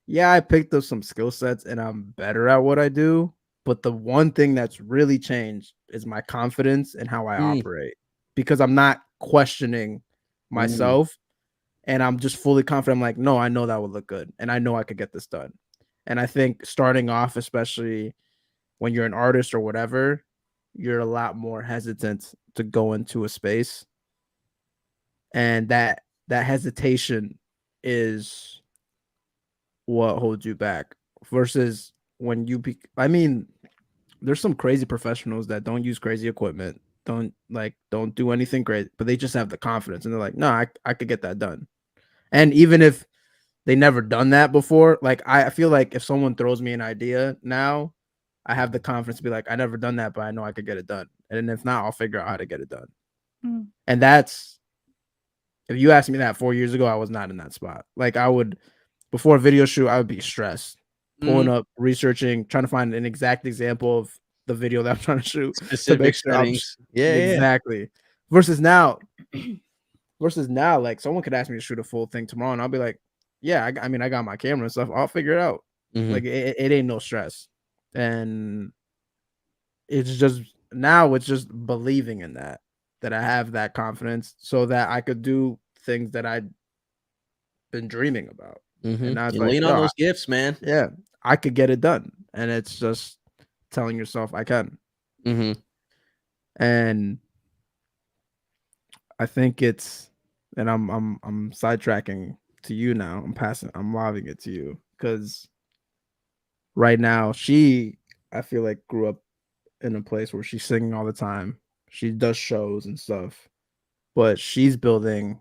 yeah, I picked up some skill sets and I'm better at what I do. But the one thing that's really changed is my confidence and how I operate, because I'm not questioning myself and I'm just fully confident. I'm like, no, I know that would look good and I know I could get this done. And I think starting off, especially when you're an artist or whatever, you're a lot more hesitant to go into a space. And that hesitation is what holds you back versus when I mean, there's some crazy professionals that don't use crazy equipment, don't do anything great, but they just have the confidence and they're like, no, I could get that done. And even if they never done that before, like I feel like if someone throws me an idea now, I have the confidence to be like, I never done that, but I know I could get it done. And if not, I'll figure out how to get it done. And that's, if you asked me that 4 years ago, I was not in that spot. Like I would, before a video shoot, I would be stressed, pulling up, researching, trying to find an exact example of the video that I'm trying to shoot to make sure settings. Exactly. Versus now, like someone could ask me to shoot a full thing tomorrow, and I'll be like, yeah, I mean, I got my camera and stuff. I'll figure it out. Like it ain't no stress. And it's just now it's just believing in that I have that confidence so that I could do things that I'd been dreaming about. And now it's You like, lean on those gifts, man. yeah, I could get it done. And it's just telling yourself I can. And I think it's, and I'm sidetracking to you now. I'm lobbing it to you because right now I feel like grew up in a place where she's singing all the time. She does shows and stuff, but she's building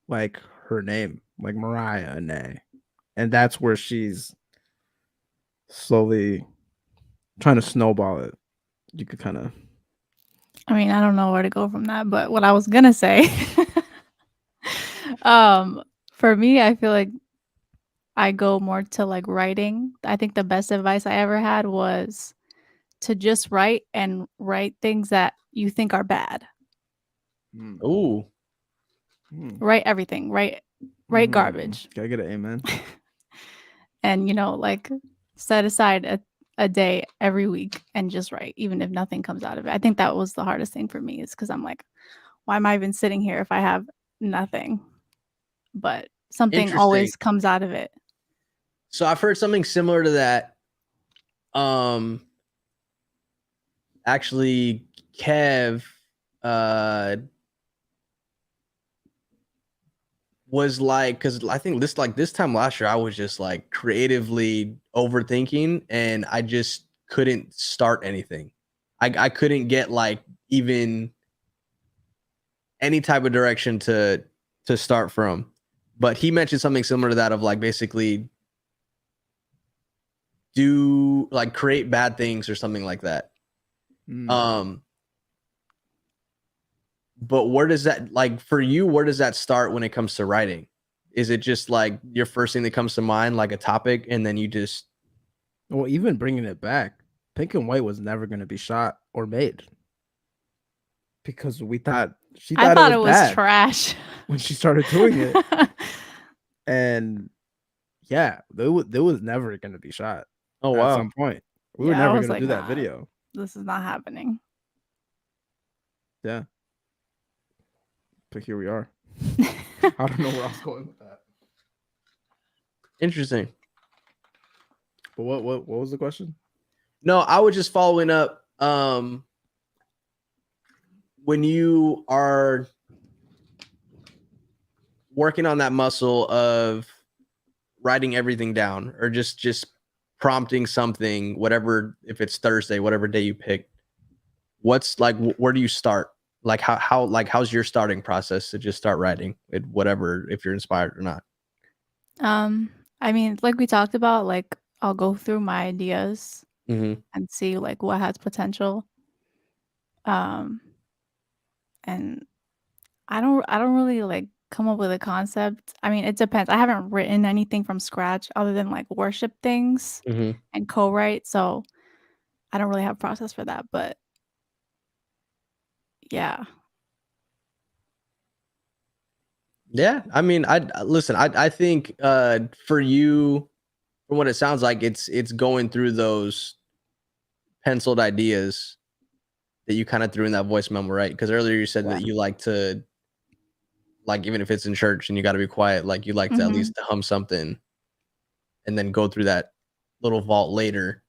like her name, like Mariah and that's where she's slowly trying to snowball it. You could kind of. I mean, I don't know where to go from that, but what I was gonna say, for me, I feel like I go more to like writing. I think the best advice I ever had was to just write and write things that you think are bad. Ooh. Write everything. Write garbage. Can I get an amen? And like set aside a day every week and just write, even if nothing comes out of it. I think that was the hardest thing for me, is because I'm like, why am I even sitting here if I have nothing? But something always comes out of it. So I've heard something similar to that. Actually, Kev was like, because I think this time last year I was just like creatively overthinking and I just couldn't start anything. I couldn't get like even any type of direction to start from. But he mentioned something similar to that, of like basically do like create bad things or something like that. But where does that, like, for you, where does that start when it comes to writing? Is it just like your first thing that comes to mind, like a topic, and then you just... Well, even bringing it back, Pink and White was never going to be shot or made because we thought I thought it was trash when she started doing it. And yeah, there was never going to be shot. Oh, wow. At some point, we were never going to do that video. This is not happening. Yeah. So here we are. I don't know where I was going with that. Interesting. But what was the question? No, I was just following up. When you are working on that muscle of writing everything down, or just prompting something, whatever, if it's Thursday, whatever day you pick, what's like, where do you start? Like how's your starting process to just start writing it, whatever, if you're inspired or not? I mean, like we talked about, like I'll go through my ideas Mm-hmm. and see like what has potential. And I don't really like come up with a concept. I mean, it depends. I haven't written anything from scratch other than like worship things Mm-hmm. and co-write, so I don't really have a process for that, but yeah. Yeah, I mean, I think for you, from what it sounds like, it's going through those penciled ideas that you kind of threw in that voice memo, right? Because earlier you said that you like to, like, even if it's in church and you got to be quiet, like you like to at least hum something and then go through that little vault later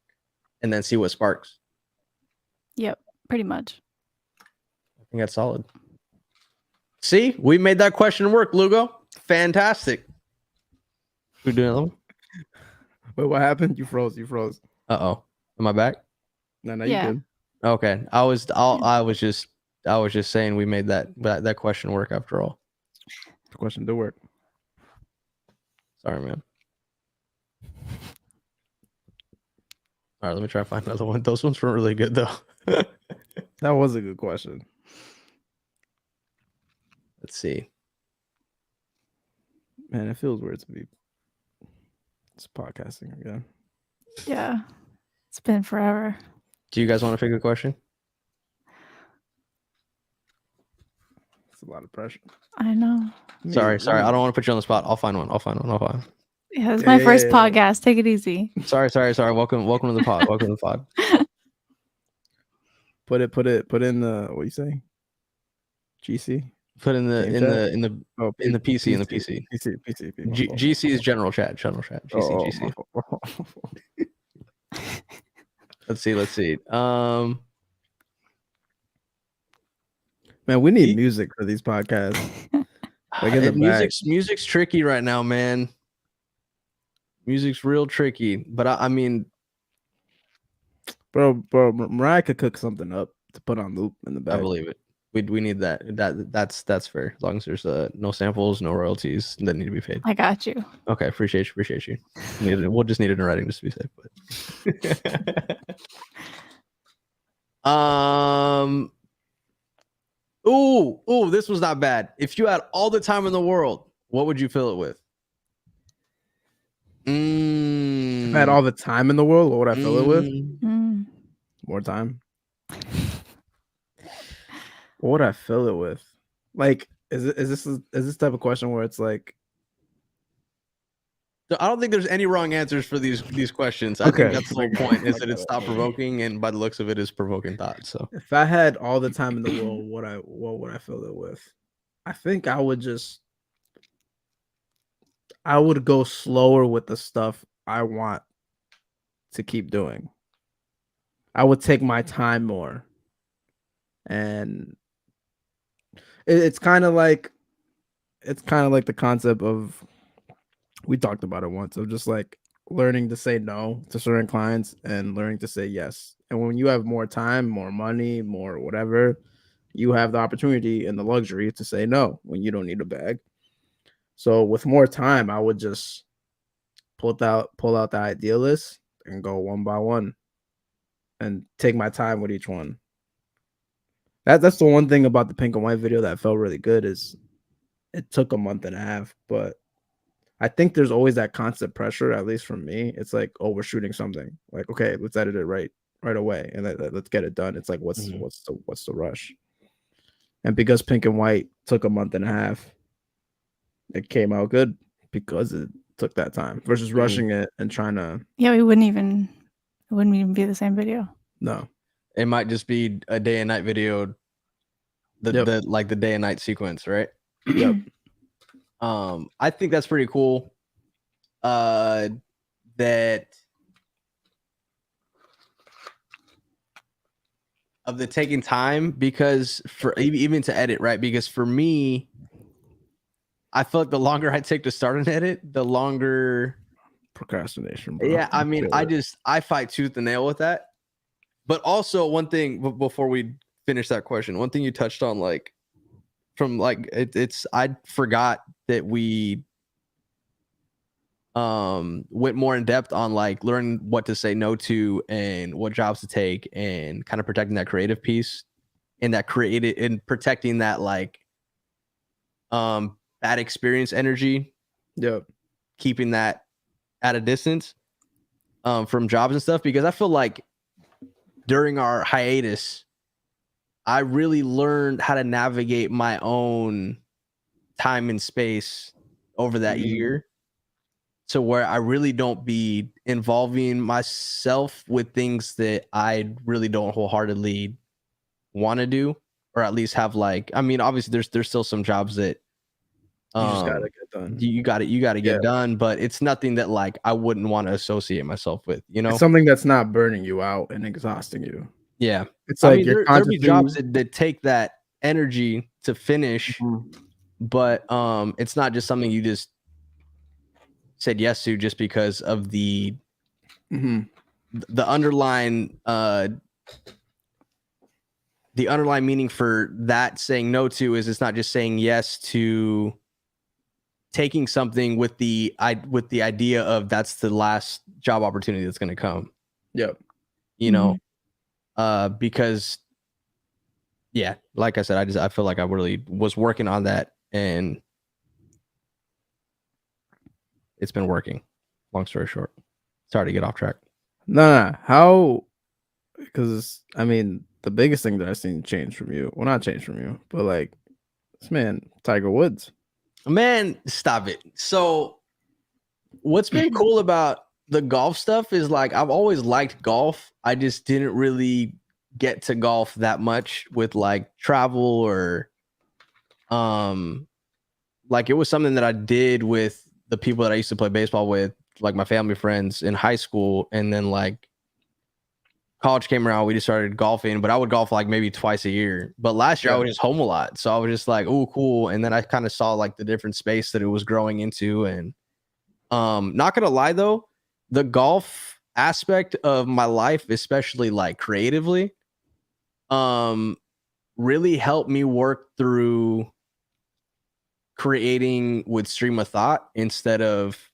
and then see what sparks. Yep, pretty much. I think that's solid. See, we made that question work, Lugo. Fantastic. We doing another one? Wait, what happened? You froze. Uh-oh. Am I back? No, you Yeah. good. Okay. I was just saying we made that question work after all. The question did work. Sorry, man. All right, let me try to find another one. Those ones were really good though. That was a good question. Let's see. Man, it feels weird to be podcasting again. Yeah. It's been forever. Do you guys want to pick a question? It's a lot of pressure. I know. Sorry. I don't want to put you on the spot. I'll find one. Yeah, it's my first podcast. Take it easy. Sorry. Welcome to the pod. Welcome to the pod. Put in the, what you say? GC. Put in the PC. GC is general chat. GC. Let's see. Man, we need music for these podcasts. Like music's tricky right now, man. Music's real tricky, but I mean, bro, Mariah could cook something up to put on loop in the back. I believe it. We need that. That's fair. As long as there's no samples, no royalties that need to be paid. I got you. Okay, appreciate you. We'll just need it in writing just to be safe. But Ooh, this was not bad. If you had all the time in the world, what would you fill it with? If I had all the time in the world, what would I fill it with? More time. What would I fill it with? Like, is this type of question where it's like, I don't think there's any wrong answers for these questions. I think that's the whole point, is that it's thought provoking, and by the looks of it, is provoking thought. So if I had all the time in the world, what would I fill it with? I think I would go slower with the stuff I want to keep doing. I would take my time more. And it's kind of like the concept of, we talked about it once, of just like learning to say no to certain clients and learning to say yes. And when you have more time, more money, more whatever, you have the opportunity and the luxury to say no when you don't need a bag. So with more time, I would just pull out the idea list and go one by one and take my time with each one. That's the one thing about the pink and white video that felt really good, is it took a month and a half, but I think there's always that constant pressure, at least from me. It's like, oh, we're shooting something. Like, okay, let's edit it right away and let's get it done. It's like, what's the rush? And because pink and white took a month and a half, it came out good because it took that time versus rushing it and trying to. Yeah, it wouldn't even be the same video. No, it might just be a day and night video the like the day and night sequence, right? Yep. I think that's pretty cool. That of the taking time, because for even to edit, right? Because for me, I feel like the longer I take to start an edit, the longer procrastination, bro. Yeah, I mean, I fight tooth and nail with that. But also one thing before we finish that question, one thing you touched on, like from like it's I forgot that we went more in depth on like learning what to say no to and what jobs to take and kind of protecting that creative piece and that creative and protecting that like bad experience energy. Yep. Keeping that at a distance from jobs and stuff, because I feel like during our hiatus, I really learned how to navigate my own time and space over that year, to where I really don't be involving myself with things that I really don't wholeheartedly want to do, or at least have like, I mean, obviously there's still some jobs that you just gotta get done. You gotta get done, but it's nothing that like I wouldn't want to associate myself with, you know? It's something that's not burning you out and exhausting you. Yeah. It's like, I mean, there'll be jobs that take that energy to finish, but it's not just something you just said yes to just because of the underlying meaning for that saying no to is it's not just saying yes to taking something with the idea of that's the last job opportunity that's going to come. Yep. You know, because yeah, like I said, I feel like I really was working on that and it's been working. Long story short. Sorry to get off track. No. How? Because I mean, the biggest thing that I've seen change from you, well, not change from you, but like this man, Tiger Woods. Man, stop it. So what's been cool about the golf stuff is like I've always liked golf. I just didn't really get to golf that much with like travel or like it was something that I did with the people that I used to play baseball with, like my family friends in high school, and then like college came around, we just started golfing, but I would golf like maybe twice a year. But last year I was just home a lot. So I was just like, oh, cool. And then I kind of saw like the different space that it was growing into. And not gonna lie though, the golf aspect of my life, especially like creatively, really helped me work through creating with stream of thought instead of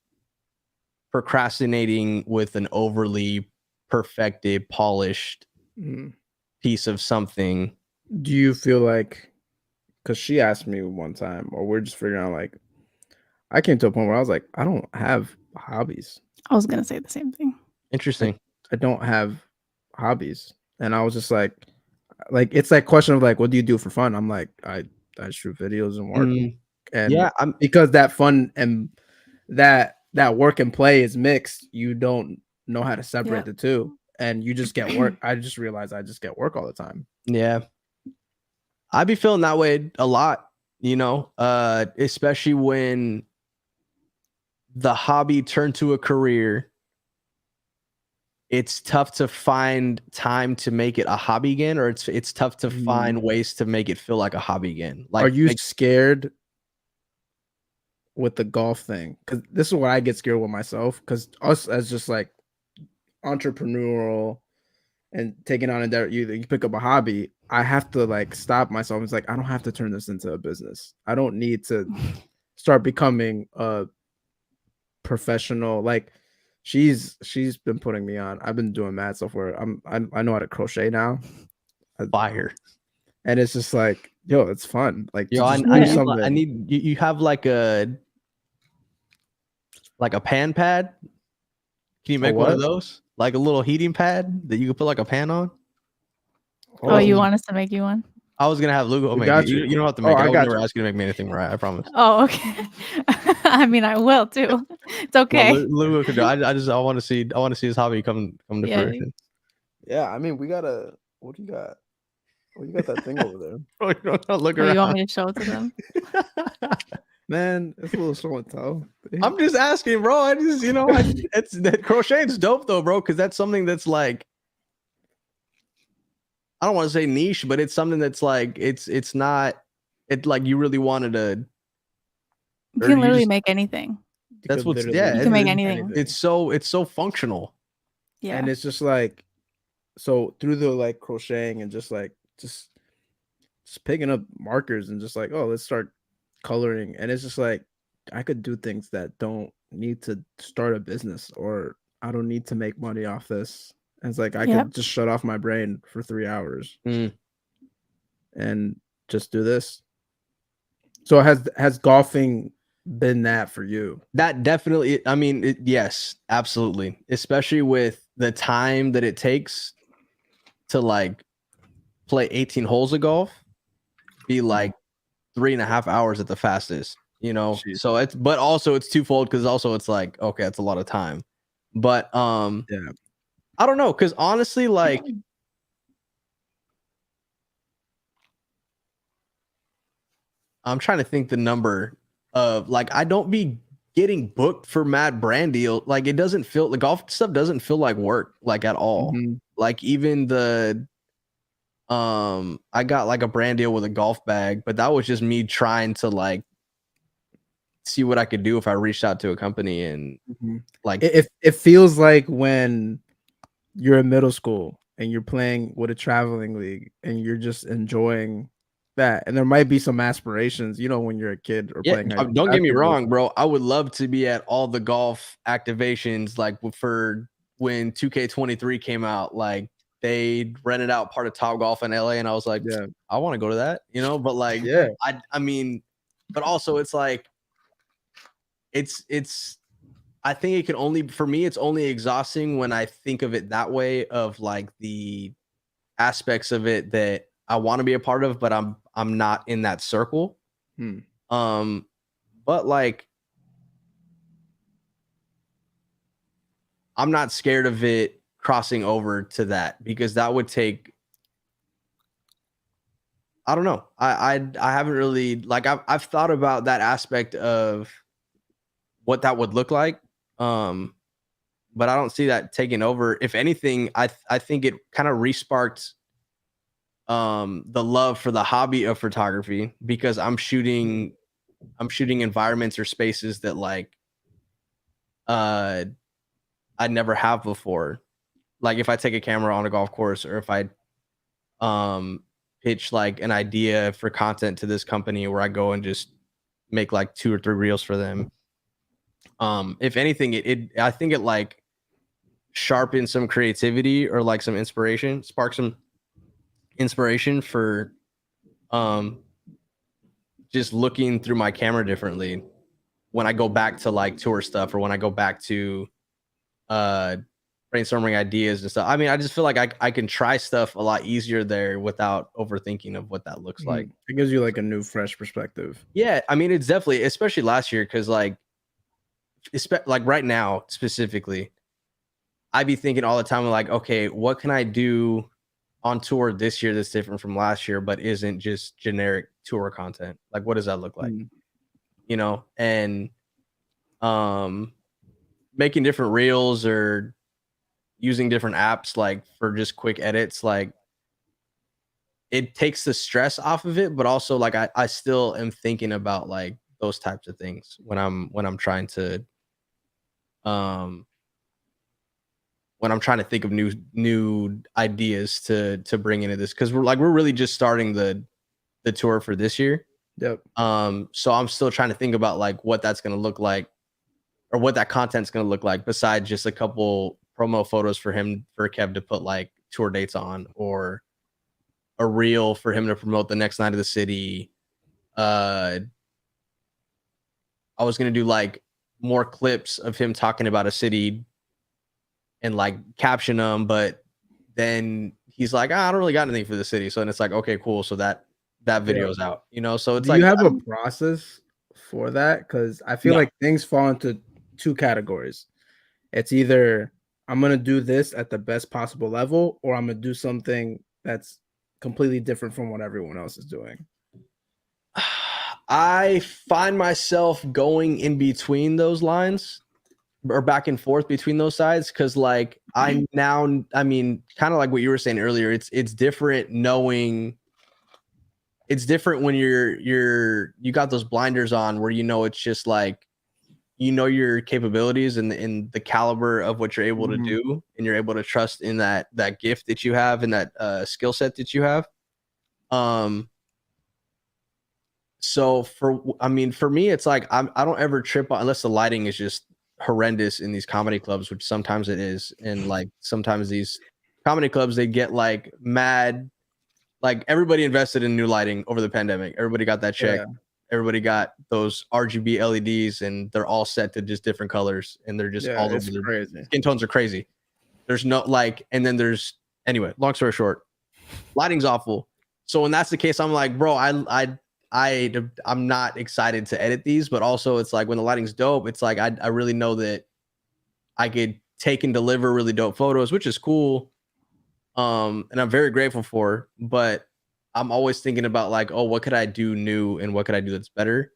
procrastinating with an overly perfected, polished piece of something. Do you feel like, because she asked me one time, or we're just figuring out, like, I came to a point where I was like, I don't have hobbies. I was gonna say the same thing. Interesting. I don't have hobbies, and I was just like it's that question of like, what do you do for fun? I'm like, I shoot videos and work, and yeah, because that fun and that work and play is mixed, you don't know how to separate the two, and you just get work. I just realized I just get work all the time. Yeah, I be feeling that way a lot, you know, especially when the hobby turned to a career. It's tough to find time to make it a hobby again, or it's tough to find ways to make it feel like a hobby again. Like, are you scared with the golf thing? Because this is what I get scared with myself, because us as just like entrepreneurial and taking on you pick up a hobby, I have to like stop myself. It's like, I don't have to turn this into a business. I don't need to start becoming a professional. Like she's been putting me on. I've been doing mad stuff where I know how to crochet now. Fire. And it's just like, yo, it's fun. Like, yo, I need you have like a pan pad. Can you make one of those? Like a little heating pad that you could put like a pan on? Oh, you want us to make you one? I was gonna have Lugo make it. You don't have to make it. I would never ask you to make me anything, right? I promise. Oh, okay. I mean, I will too. It's okay. Well, Lugo could do. I want to see his hobby come to fruition. Yeah, I mean, we gotta. What do you got? Oh, you got that thing over there. Bro, you don't know, look Oh, around. you want me to show it to them? Man, it's a little show and tell. I'm just asking, bro. I just, it's that crochet's dope though, bro, because that's something that's like, I don't want to say niche, but it's something that's like, it's not, it like you really wanted to. You can literally make anything. That's what's you can make anything. It's so functional. Yeah, and it's just like, so through the like crocheting and just picking up markers and just like, oh, let's start coloring, and it's just like I could do things that don't need to start a business, or I don't need to make money off this. And it's like I could just shut off my brain for 3 hours and just do this. So has golfing been that for you? That definitely, I mean, yes, absolutely. Especially with the time that it takes to like play 18 holes of golf, be like 3.5 hours at the fastest, Jeez. So but also it's twofold, because also it's like, okay, it's a lot of time. But yeah, I don't know, because honestly, like, I'm trying to think the number of, like, I don't be getting booked for mad brand deal. Like, it doesn't feel, the golf stuff doesn't feel like work, like, at all. Like, even I got like a brand deal with a golf bag, but that was just me trying to like see what I could do if I reached out to a company. And like, it feels like when you're in middle school and you're playing with a traveling league and you're just enjoying that, and there might be some aspirations, when you're a kid or playing. Don't get me wrong, bro. I would love to be at all the golf activations, like for when 2K23 came out, like they rented out part of Top Golf in LA, and I was like, yeah, I want to go to that, but like, yeah, I mean, but also it's like, it's I think it can only, for me, it's only exhausting when I think of it that way, of like the aspects of it that I want to be a part of, but I'm not in that circle. But like, I'm not scared of it crossing over to that, because that would take, I don't know. I haven't really, like, I've thought about that aspect of what that would look like. But I don't see that taking over. If anything, I think it kind of resparked the love for the hobby of photography, because I'm shooting environments or spaces that like I never have before. Like if I take a camera on a golf course, or if I pitch like an idea for content to this company where I go and just make like 2 or 3 reels for them. If anything, I think it like sharpen some creativity, or like some inspiration, spark some inspiration for just looking through my camera differently when I go back to like tour stuff, or when I go back to brainstorming ideas and stuff. I mean, I just feel like I can try stuff a lot easier there without overthinking of what that looks like. It gives you like a new, fresh perspective. Yeah, I mean, it's definitely, especially last year, because like right now specifically, I'd be thinking all the time, like, okay, what can I do on tour this year that's different from last year, but isn't just generic tour content? Like, what does that look like? And making different reels, or using different apps like for just quick edits, like it takes the stress off of it, but also like I still am thinking about like those types of things when I'm trying to when I'm trying to think of new ideas to bring into this, because we're really just starting the tour for this year. Yep. So I'm still trying to think about like what that's going to look like, or what that content's going to look like, besides just a couple promo photos for Kev to put like tour dates on, or a reel for him to promote the next night of the city. I was going to do like more clips of him talking about a city and like caption them, but then he's like, I don't really got anything for the city. So then it's like, okay, cool. So that video's out, so it's do like, you have a process for that? Because I feel like things fall into 2 categories. It's either I'm going to do this at the best possible level, or I'm going to do something that's completely different from what everyone else is doing? I find myself going in between those lines or back and forth between those sides because like I mean kind of like what you were saying earlier, it's different knowing it's different when you got those blinders on where it's just like your capabilities and the caliber of what you're able to do, and you're able to trust in that gift that you have and that skill set that you have. So for me, it's like I don't ever trip on unless the lighting is just horrendous in these comedy clubs, which sometimes it is, and like sometimes these comedy clubs they get like mad, like everybody invested in new lighting over the pandemic. Everybody got that check. Yeah. Everybody got those RGB LEDs, and they're all set to just different colors, and they're just all over. Crazy. Skin tones are crazy. There's no like, and then there's anyway. Long story short, lighting's awful. So when that's the case, I'm like, bro, I'm not excited to edit these, but also it's like when the lighting's dope, it's like I really know that I could take and deliver really dope photos, which is cool. And I'm very grateful for, but I'm always thinking about like, oh, what could I do new and what could I do that's better?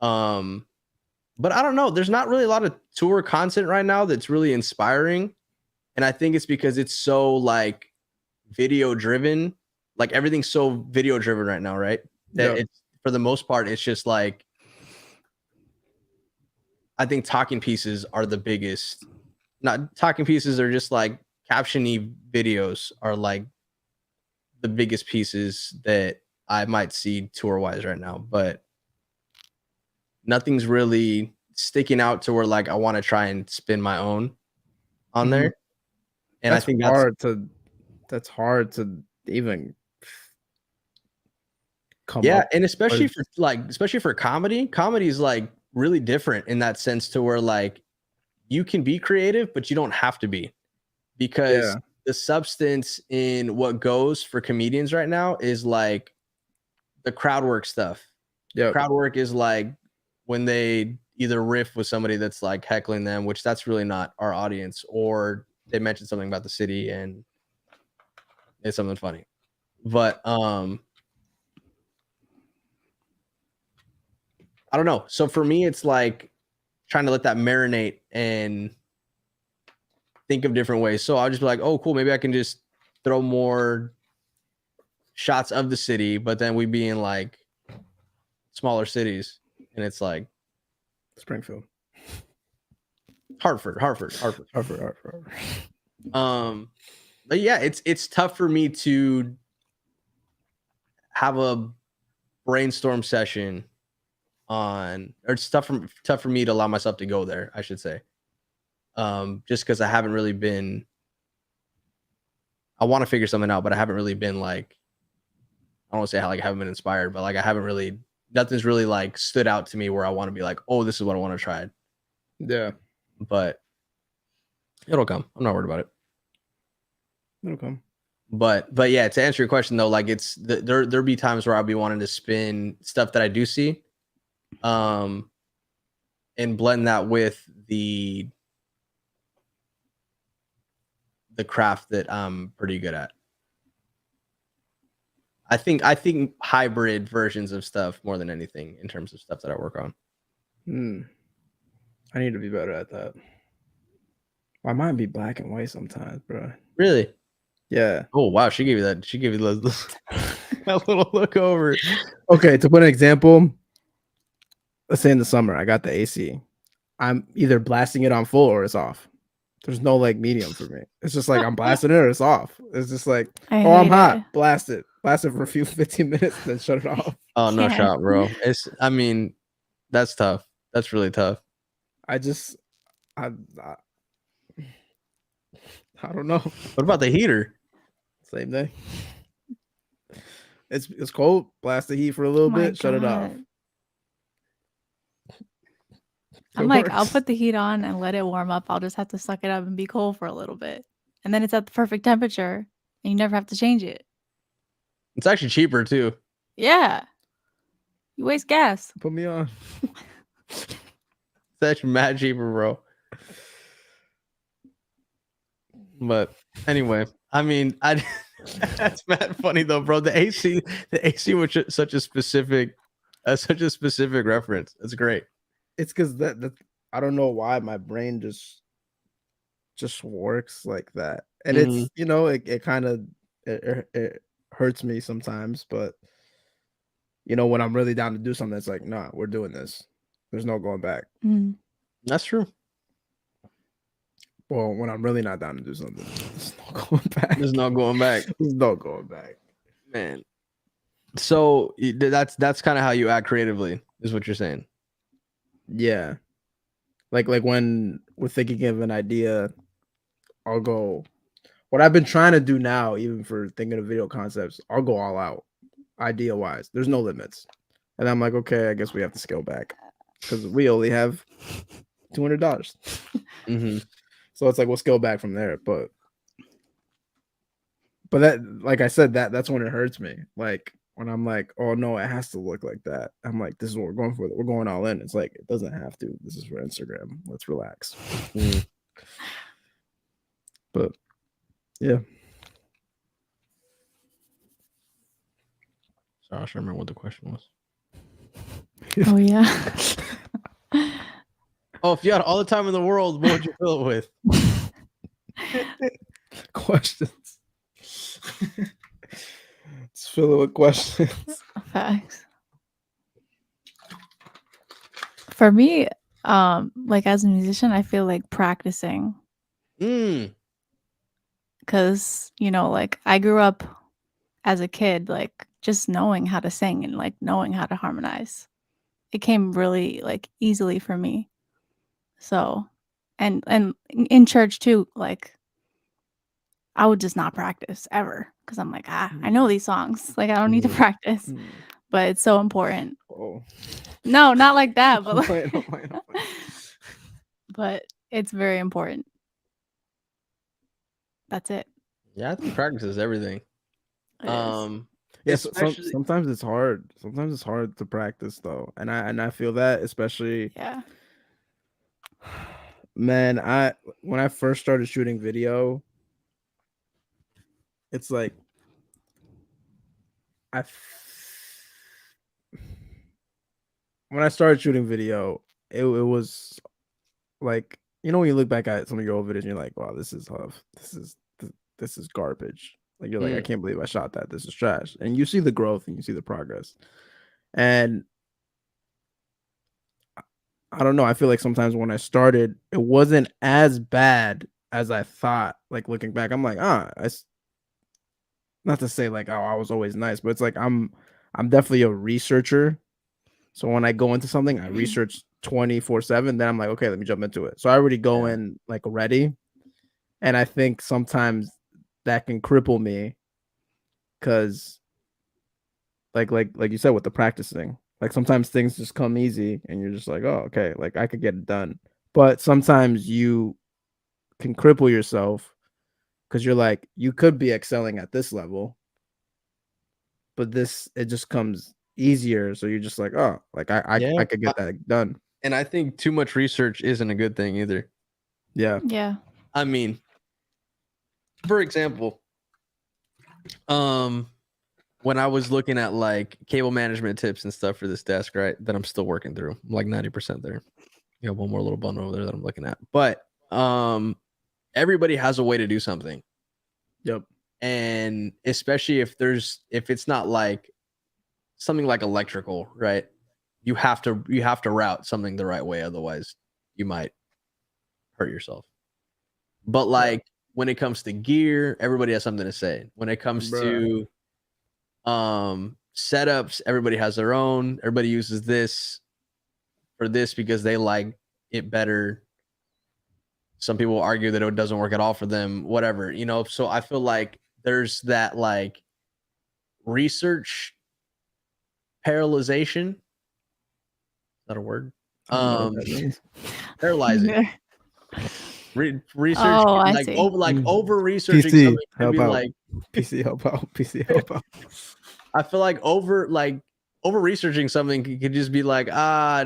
But I don't know. There's not really a lot of tour content right now that's really inspiring. And I think it's because it's so like video driven. Like everything's so video driven right now, right? That it's for the most part, it's just like I think talking pieces are the biggest. Not talking pieces are just like caption-y videos are like the biggest pieces that I might see tour-wise right now, but nothing's really sticking out to where like I want to try and spin my own on there. And I think that's hard to even come up. Yeah, and especially for comedy is like really different in that sense to where like you can be creative, but you don't have to be, because the substance in what goes for comedians right now is like the crowd work stuff. Yeah, crowd work is like when they either riff with somebody that's like heckling them, which that's really not our audience, or they mention something about the city and it's something funny. But I don't know. So for me, it's like trying to let that marinate and think of different ways. So I'll just be like, oh, cool. Maybe I can just throw more shots of the city, but then we be in like smaller cities. And it's like Springfield, Hartford. But yeah, it's tough for me to have a brainstorm session on, or it's tough for me to allow myself to go there, I should say. Just because I haven't really been, I want to figure something out, but I haven't really been like, I don't want to say like I haven't been inspired, but like I haven't really, nothing's really like stood out to me where I want to be like, oh, this is what I want to try. Yeah. But it'll come. I'm not worried about it. It'll come. But yeah, to answer your question though, like it's there'll be times where I'll be wanting to spin stuff that I do see, and blend that with the craft that I'm pretty good at. I think hybrid versions of stuff more than anything in terms of stuff that I work on. I need to be better at that. I might be black and white sometimes, bro. Really? Yeah. Oh wow, she gave you that. She gave you that little look over. Okay, to put an example, let's say in the summer, I got the AC. I'm either blasting it on full or it's off. There's no like medium for me. It's just like I'm blasting it or it's off. It's just like, I'm hot. Blast it for a few 15 minutes, then shut it off. Oh no, shot, bro. I mean, that's tough. That's really tough. I don't know. What about the heater? Same thing. It's cold. Blast the heat for a little bit. Shut it off. I'm like, I'll put the heat on and let it warm up. I'll just have to suck it up and be cold for a little bit. And then it's at the perfect temperature and you never have to change it. It's actually cheaper too. Yeah. You waste gas. Put me on. It's actually mad cheaper, bro. But anyway, I mean, That's mad funny though, bro. The AC was such a specific reference. That's great. It's because that I don't know why my brain just works like that, and it's it kind of it hurts me sometimes, but when I'm really down to do something, it's like, nah, we're doing this. There's no going back. That's true. Well, when I'm really not down to do something, there's no going back. There's no going back. There's no going back, man. So that's kind of how you act creatively, is what you're saying. Yeah, like when we're thinking of an idea, I'll go. What I've been trying to do now, even for thinking of video concepts, I'll go all out, idea wise. There's no limits, and I'm like, okay, I guess we have to scale back because we only have $200. So it's like we'll scale back from there, but that, like I said, that's when it hurts me. Like when I'm like, oh no, it has to look like that. I'm like, this is what we're going for. We're going all in. It's like it doesn't have to. This is for Instagram. Let's relax. But yeah. So I should remember what the question was. Oh yeah. Oh, if you had all the time in the world, what would you fill it with? Questions. Let's fill it with questions. Facts. For me, like as a musician, I feel like practicing. Because, like I grew up as a kid, like just knowing how to sing and like knowing how to harmonize. It came really like easily for me. So, and in church too, like I would just not practice ever because I'm like, I know these songs. Like I don't need to practice, but it's so important. Oh. No, not like that, but but it's very important. That's it. Yeah, I think practice is everything. Yeah, sometimes it's hard. Sometimes it's hard to practice though, and I feel that, especially. Yeah. Man, when I first started shooting video, it's like when I started shooting video, it was like, when you look back at some of your old videos and you're like, wow, this is tough. This is garbage. Like you're like, I can't believe I shot that. This is trash. And you see the growth and you see the progress. And I don't know. I feel like sometimes when I started, it wasn't as bad as I thought. Like looking back, I'm like, not to say like, oh, I was always nice, but it's like I'm definitely a researcher. So when I go into something, I research 24/7. Then I'm like, okay, let me jump into it. So I already go in like ready, and I think sometimes that can cripple me, because like you said with the practicing, like sometimes things just come easy, and you're just like, oh, okay, like I could get it done. But sometimes you can cripple yourself because you're like, you could be excelling at this level, but it just comes easier, so you're just like, oh, like I could get that done. And I think too much research isn't a good thing either. Yeah. I mean, for example, when I was looking at like cable management tips and stuff for this desk, right, that I'm still working through, I'm like 90% there. You have one more little bundle over there that I'm looking at, but everybody has a way to do something. Yep. And especially if it's not like something like electrical, right? You have to route something the right way, otherwise you might hurt yourself. But like when it comes to gear, everybody has something to say. When it comes to setups, everybody has their own. Everybody uses this for this because they like it better. Some people argue that it doesn't work at all for them, whatever, so I feel like there's that like research paralyzation. Is that a word? Paralyzing. Research, like over researching PC, something can be like PC help out. PC help out. I feel like over researching something could just be like,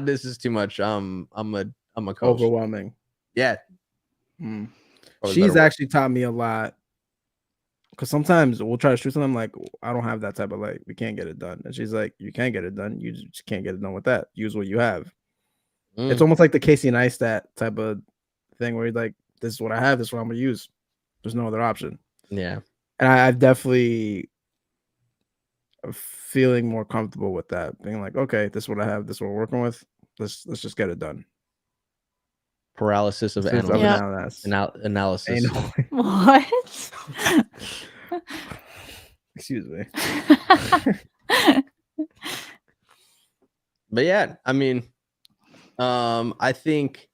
this is too much. I'm a coach. Overwhelming. Yeah. She's actually taught me a lot because sometimes we'll try to shoot something. I'm like, I don't have that type of light. We can't get it done. And she's like, you can't get it done. You just can't get it done with that. Use what you have. It's almost like the Casey Neistat type of thing where you're like, this is what I have. This is what I'm gonna use. There's no other option. Yeah. And I've definitely feeling more comfortable with that. Being like, okay, this is what I have. This is what we're working with. Let's just get it done. Paralysis of analysis. Analysis. What? Excuse me. But yeah, I mean, I think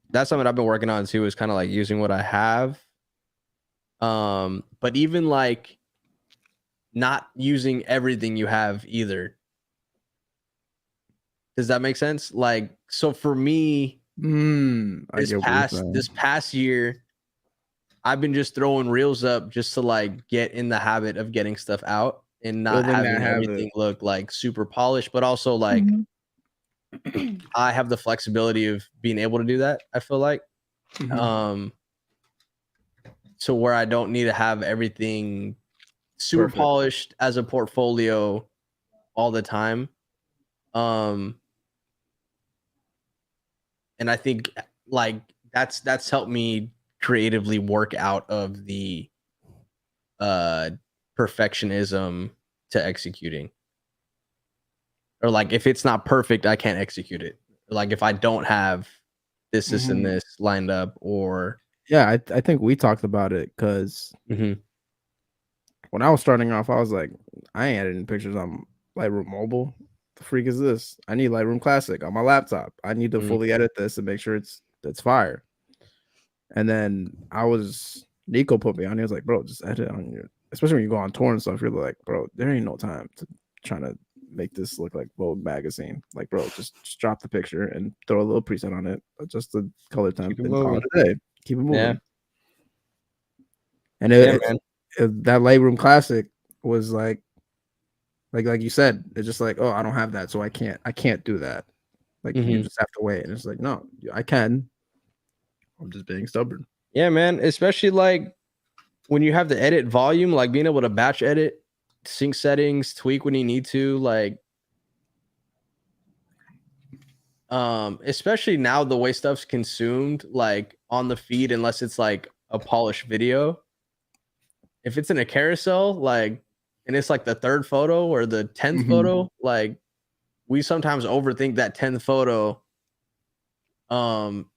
that's something I've been working on too, is kind of like using what I have. But even like not using everything you have either. Does that make sense? Like, so for me, this past year, I've been just throwing reels up just to like get in the habit of getting stuff out and not having everything look like super polished, but also like I have the flexibility of being able to do that. I feel like, so where I don't need to have everything super polished as a portfolio all the time. And I think like that's helped me creatively work out of the perfectionism to executing. Or like if it's not perfect, I can't execute it. Like if I don't have this and this lined up, or yeah, I think we talked about it because when I was starting off, I was like, I ain't editing pictures on Lightroom Mobile. The freak is this? I need Lightroom Classic on my laptop. I need to fully edit this and make sure it's fire. And then Nico put me on. He was like, bro, just edit on your, especially when you go on tour and stuff. You're like, bro, there ain't no time to trying to make this look like Vogue magazine. Like, bro, just drop the picture and throw a little preset on it, adjust the color temp, and call it a day. Keep it moving. Yeah. And that Lightroom Classic was like you said, it's just like, oh, I don't have that, so I can't do that. Like you just have to wait. And it's like, no, I can. I'm just being stubborn. Yeah, man. Especially like when you have the edit volume, like being able to batch edit, sync settings, tweak when you need to, like especially now the way stuff's consumed like on the feed, unless it's like a polished video. If it's in a carousel, like, and it's like the third photo or the 10th photo, like we sometimes overthink that 10th photo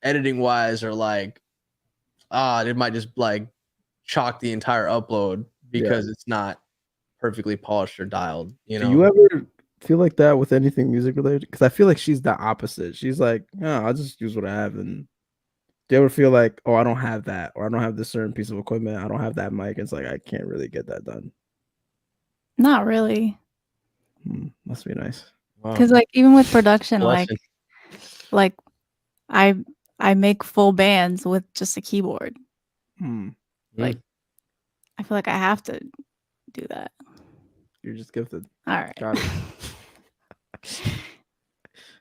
editing wise, or like it might just like chalk the entire upload because it's not perfectly polished or dialed, you know. Do you ever feel like that with anything music related? Because I feel like she's the opposite. She's like, yeah, I'll just use what I have. And do you ever feel like, oh, I don't have that, or I don't have this certain piece of equipment, I don't have that mic, it's like I can't really get that done? Not really. Must be nice. Because like even with production, like I make full bands with just a keyboard. Like I feel like I have to do that. You're just gifted. All right. Got it.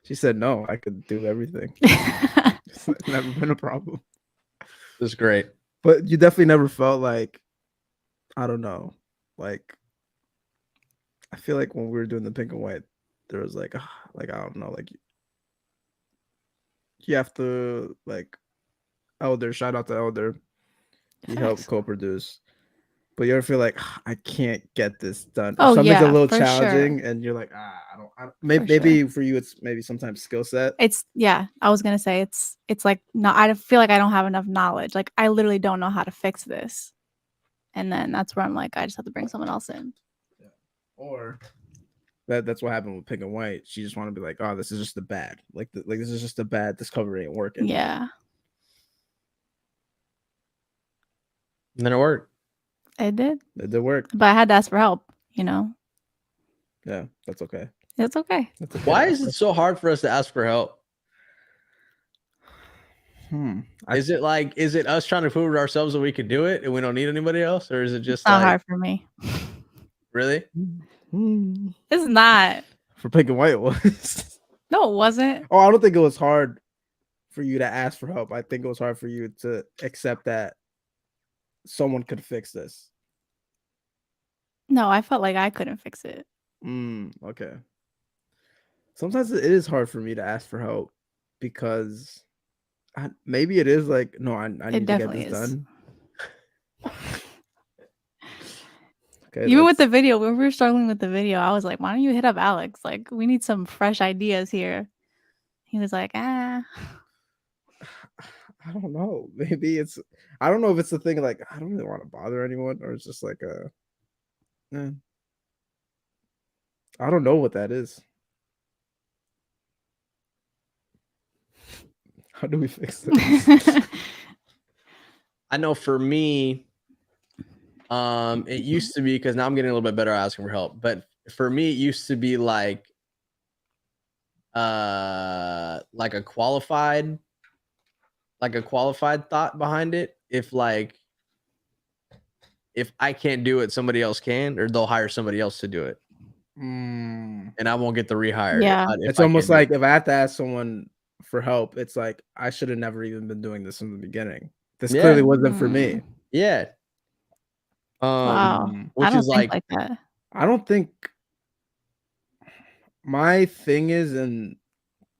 She said no, I could do everything. It's never been a problem. That's great. But you definitely never felt like, I don't know, like I feel like when we were doing the pink and white, there was like I don't know, like you have to like Elder, shout out to Elder. He helped co-produce. But you ever feel like I can't get this done? Oh, something's yeah, a little for challenging, sure. and you're like, I don't maybe for you it's maybe sometimes skill set. It's I was gonna say it's like not, I feel like I don't have enough knowledge. Like I literally don't know how to fix this. And then that's where I'm like, I just have to bring someone else in. Yeah. Or that's what happened with pink and white. She just want to be like, oh, this is just the bad. Like this is just a bad. This cover ain't working. Yeah. And then it worked. It did. It did work. But I had to ask for help, you know? Yeah, that's okay. It's okay. That's okay. Why is it so hard for us to ask for help? Is it us trying to prove to ourselves that we can do it and we don't need anybody else? Or is it just not hard for me? Really? It's not. For pink and white it was. No, it wasn't. Oh, I don't think it was hard for you to ask for help. I think it was hard for you to accept that someone could fix this. No, I felt like I couldn't fix it. Okay. Sometimes it is hard for me to ask for help because maybe it is like, no, I need to get this done. Okay, even with the video, when we were struggling with the video, I was like, why don't you hit up Alex? Like, we need some fresh ideas here. He was like, I don't know. Maybe I don't know if it's the thing like, I don't really want to bother anyone, or it's just like I don't know what that is. How do we fix this? I know for me, it used to be, because now I'm getting a little bit better at asking for help, but for me, it used to be like a qualified thought behind it. If I can't do it, somebody else can, or they'll hire somebody else to do it. And I won't get the rehire. Yeah. It's almost like if I have to ask someone for help, it's like I should have never even been doing this from the beginning. This clearly wasn't for me. Yeah. Wow. Which is like that. I don't think my thing is, and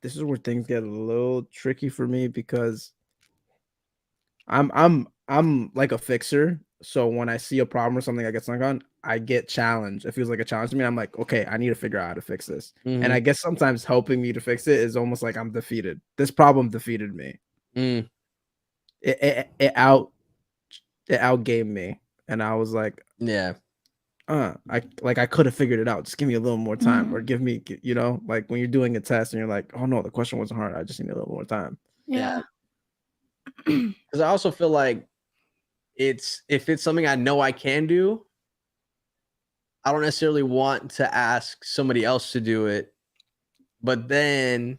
this is where things get a little tricky for me, because I'm like a fixer. So when I see a problem or something I get stuck on, I get challenged. It feels like a challenge to me. I'm like, okay, I need to figure out how to fix this. And I guess sometimes helping me to fix it is almost like I'm defeated. This problem defeated me. It outgamed me. And I was like, yeah. I could have figured it out. Just give me a little more time, or give me, like when you're doing a test and you're like, oh no, the question wasn't hard. I just need a little more time. Yeah. Because I also feel like if it's something I know I can do, I don't necessarily want to ask somebody else to do it. But then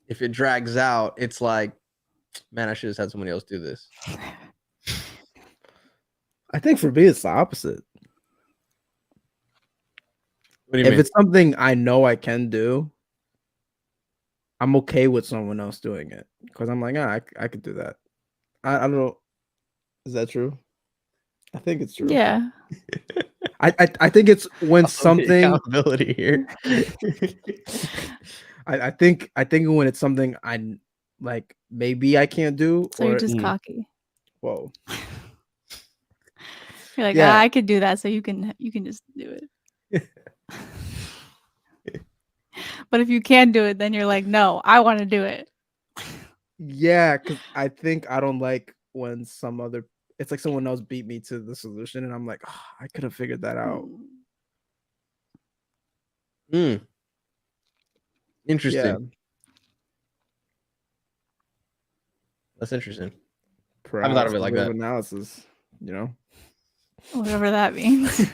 if it drags out, it's like, man, I should have had somebody else do this. I think for me, it's the opposite. What do you mean? If it's something I know I can do, I'm okay with someone else doing it, because I'm like, I could do that. I don't know. Is that true? I think it's true. Yeah. I think it's when something accountability here. I think when it's something I like, maybe I can't do. So you're just cocky. Whoa. You're like, I could do that, so you can just do it. But if you can't do it, then you're like, no, I want to do it. Yeah, because I think I don't like when it's like someone else beat me to the solution, and I'm like, oh, I could have figured that out. Interesting. Yeah. That's interesting. I thought of it like that. Analysis, Whatever that means.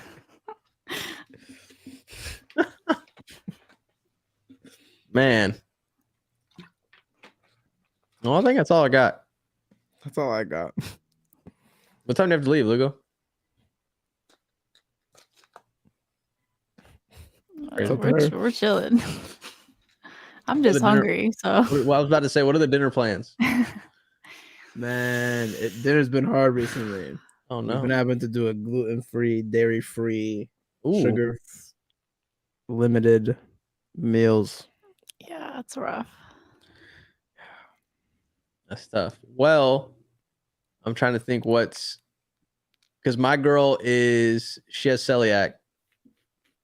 Man. Well, I think that's all I got. That's all I got. What time do you have to leave, Lugo? We're chilling. I'm just hungry. So well, I was about to say, what are the dinner plans? Man, dinner's been hard recently. Oh no. We've been having to do a gluten-free, dairy-free, sugar limited meals. Yeah, that's rough. That's tough. Well, I'm trying to think because my girl she has celiac.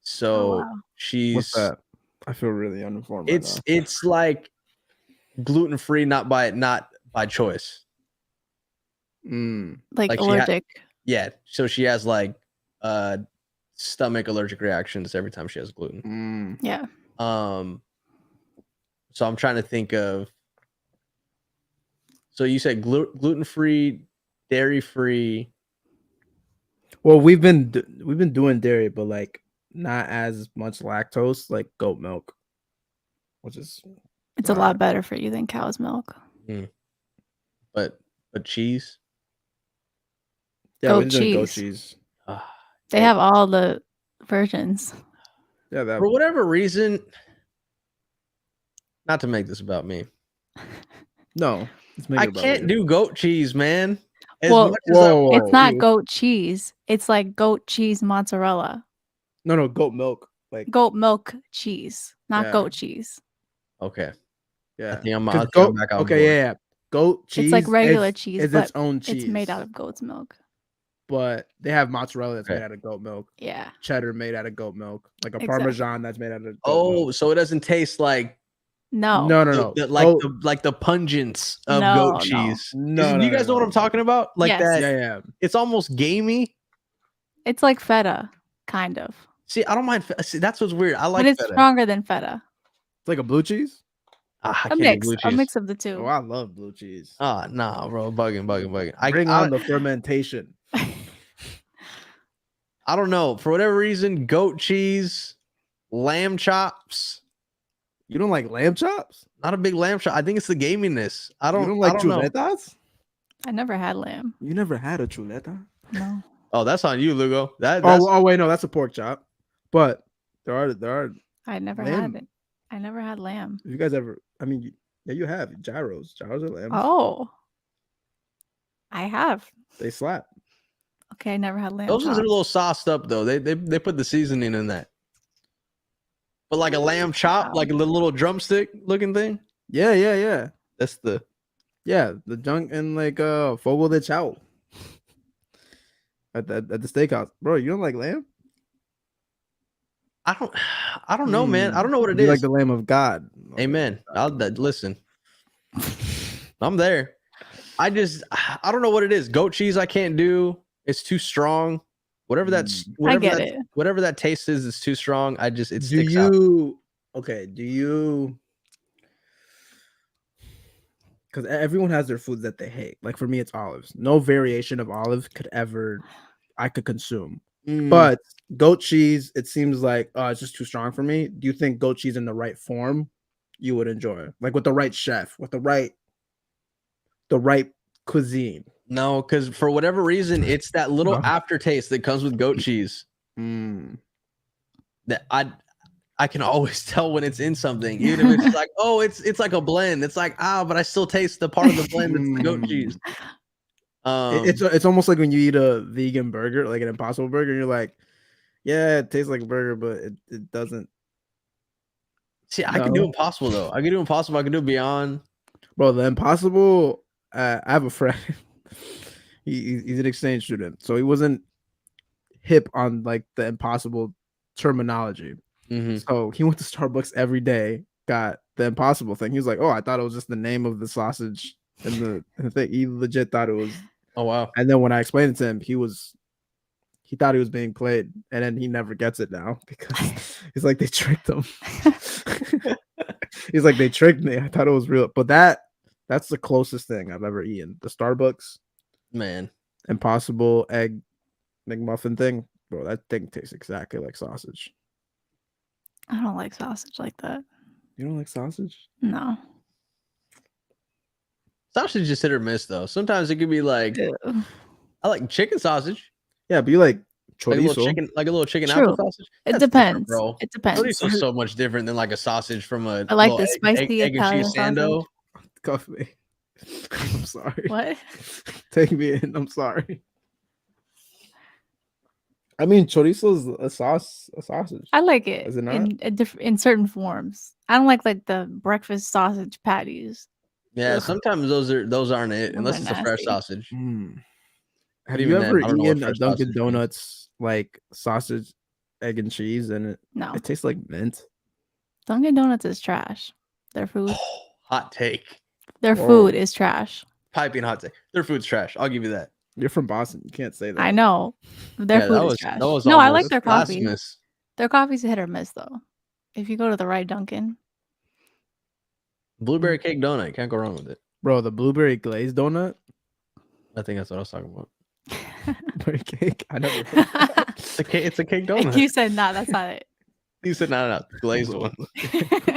So she's What's that? I feel really uninformed. It's like gluten-free, not by choice. Like allergic. So she has like stomach allergic reactions every time she has gluten. Yeah. So I'm trying to think of. So you said gluten-free, dairy-free. Well, we've been doing dairy, but like not as much lactose, like goat milk, which is it's a lot better for you than cow's milk. But cheese. Yeah, goat cheese. They have all the versions. Yeah, for whatever reason. Not to make this about me. No, I can't do goat cheese, man. Well, Whoa, it's not ew. goat cheese. It's like goat cheese mozzarella. No, goat milk. Like Goat milk cheese, not Yeah. goat cheese. Okay. yeah. I think I'm 'Cause back on board. yeah. Goat cheese It's like regular cheese, is but its own cheese. it's made out of goat's milk. But they have mozzarella that's Okay. made out of goat milk. Yeah. Cheddar made out of goat milk. Like a Exactly. Parmesan that's made out of goat milk. So it doesn't taste like No. No. like the pungence of No, goat no. cheese. No, Do you guys know what I'm talking about? Like Yes. that. Yeah. It's almost gamey. It's like feta, kind of. See, I don't mind. See, that's what's weird. I like But it's feta. stronger than feta. It's like a blue cheese. I A can't mix. do blue A cheese. mix of the two. Oh, I love blue cheese. Nah, bro. Bugging. Bring on the fermentation. I don't know. For whatever reason, goat cheese, lamb chops. You don't like lamb chops? Not a big lamb chop. I think it's the gaminess. You don't like know. chuletas? I never had lamb. You never had a chuleta? No. Oh, that's on you, Lugo. That's Oh wait, no, that's a pork chop. But there are. I never Lamb. had it. I never had lamb. If you guys ever, I mean, yeah, you have gyros. Gyros are lambs. Oh. I have. They slap. Okay, I never had lamb. Those are a chops. little sauced up though. They put the seasoning in that. But like a lamb chop, like a little drumstick looking thing. Yeah. That's the the junk and like Fogo de Chao at the steakhouse, bro. You don't like lamb? I don't know, man. I don't know what it You is. like the Lamb of God. Amen. Listen. I'm there. I don't know what it is. Goat cheese I can't do. It's too strong. Whatever that taste is, it's too strong. It sticks out. Okay, do you? Because everyone has their foods that they hate. Like for me, it's olives. No variation of olive I could consume. But goat cheese, it seems like it's just too strong for me. Do you think goat cheese in the right form you would enjoy? Like with the right chef, with the right cuisine? No, because for whatever reason, it's that little aftertaste that comes with goat cheese. That I can always tell when it's in something, even if it's like, oh, it's like a blend. It's like, but I still taste the part of the blend that's the goat cheese. It's almost like when you eat a vegan burger, like an Impossible burger, and you're like, yeah, it tastes like a burger, but it doesn't. See, I can do Impossible though. I can do Impossible. I can do Beyond. Bro, the Impossible. I have a friend. He's an exchange student, so he wasn't hip on like the Impossible terminology. So he went to Starbucks every day, got the Impossible thing. He was like, "Oh, I thought it was just the name of the sausage and the thing." He legit thought it was. Oh wow! And then when I explained it to him, he thought he was being played, and then he never gets it now because he's like, they tricked him. He's like, they tricked me. I thought it was real, but that's the closest thing I've ever eaten. The Starbucks Impossible egg McMuffin thing, bro. That thing tastes exactly like sausage. I don't like sausage like that. You don't like sausage? No. Sausage is just hit or miss though. Sometimes it could be like, I like chicken sausage. Yeah, but you like chorizo. Like a little chicken apple sausage. It depends, bro. It depends. Chorizo is so much different than like a sausage from a. I like the spicy egg and cheese sando. Cuff me. I'm sorry. What? Take me in. I'm sorry. I mean, chorizo is a sausage. I like it, Is it not? in certain forms. I don't like the breakfast sausage patties. Yeah, sometimes those aren't it unless it's a fresh sausage. Have you ever eaten a Dunkin' Donuts like sausage, egg, and cheese, and it tastes like mint? Dunkin' Donuts is trash. Their food. Hot take. Their food is trash. Piping hot take. Their food's trash. I'll give you that. You're from Boston. You can't say that. I know. Their food is trash. No, I like their coffee. Blasphemous. Their coffee's hit or miss though. If you go to the right Dunkin'. Blueberry cake donut. Can't go wrong with it. Bro, the blueberry glazed donut? I think that's what I was talking about. Blueberry cake? I never heard that. It's a cake donut. You said no, that's not it. You said no. Glazed one.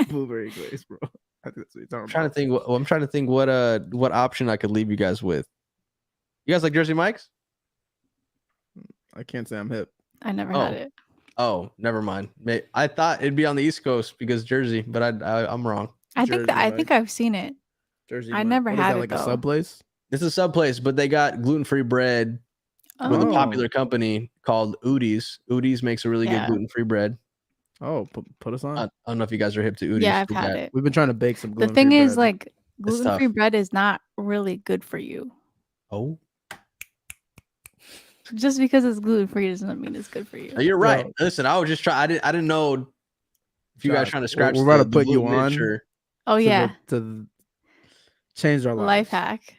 Blueberry glaze, bro. I think that's what you're talking I'm trying to think what option I could leave you guys with. You guys like Jersey Mike's? I can't say I'm hip. I never had it. Oh, never mind. I thought it'd be on the East Coast because Jersey, but I'm wrong. I think I've seen it. Jersey. I never had it like though. a sub place. It's a sub place, but they got gluten-free bread with a popular company called Udi's. Udi's makes a really good gluten-free bread. Oh, put us on. I don't know if you guys are hip to Udi's. Yeah, I've had it. We've been trying to bake some gluten-free bread. The thing is, bread. like, gluten-free bread is not really good for you. Oh. Just because it's gluten-free doesn't mean it's good for you. You're right. No. Listen, I was just trying. I didn't know if you guys trying to scratch. We're about to put you on. Sure. Oh yeah. To change our lives. Life hack.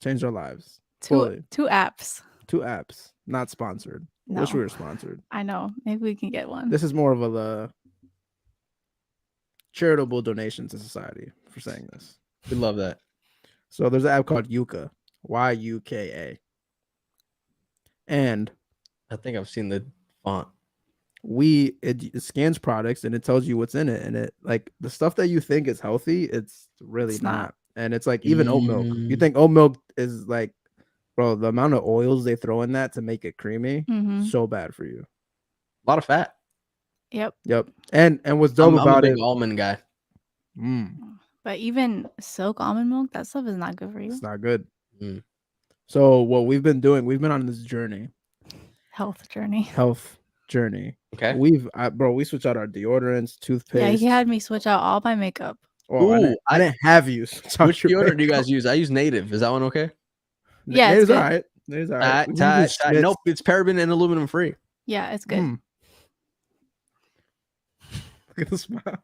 Change our lives. Two apps. 2 apps. Not sponsored. No. Wish we were sponsored. I know. Maybe we can get one. This is more of a charitable donation to society for saying this. We love that. So there's an app called Yuka. Yuka. And I think I've seen the font. It scans products and it tells you what's in it. And it, like, the stuff that you think is healthy, it's really not. And it's like even oat milk. You think oat milk is like, bro, the amount of oils they throw in that to make it creamy, so bad for you. A lot of fat. Yep. And what's dope about I'm a big almond guy. But even silk almond milk, that stuff is not good for you. It's not good. So what we've been doing, we've been on this journey. Health journey. Okay. We switched out our deodorants, toothpaste. Yeah, he had me switch out all my makeup. Oh, I didn't have you. Which deodorant do you guys use? I use Native. Is that one okay? Yeah, it's all right. It's all right. Nope, it's paraben and aluminum free. Yeah, it's good. Look at the smile.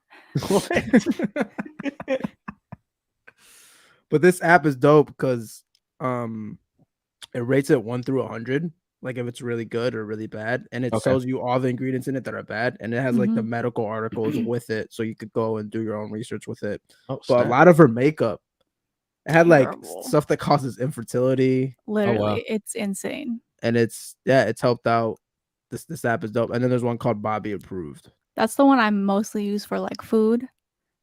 But this app is dope because it rates it 1 through 100, like if it's really good or really bad, and it tells you all the ingredients in it that are bad, and it has like the medical articles with it, so you could go and do your own research with it. But a lot of her makeup, it had like stuff that causes infertility. Literally, it's insane. And it's helped out. This app is dope. And then there's one called Bobby Approved. That's the one I mostly use for like food,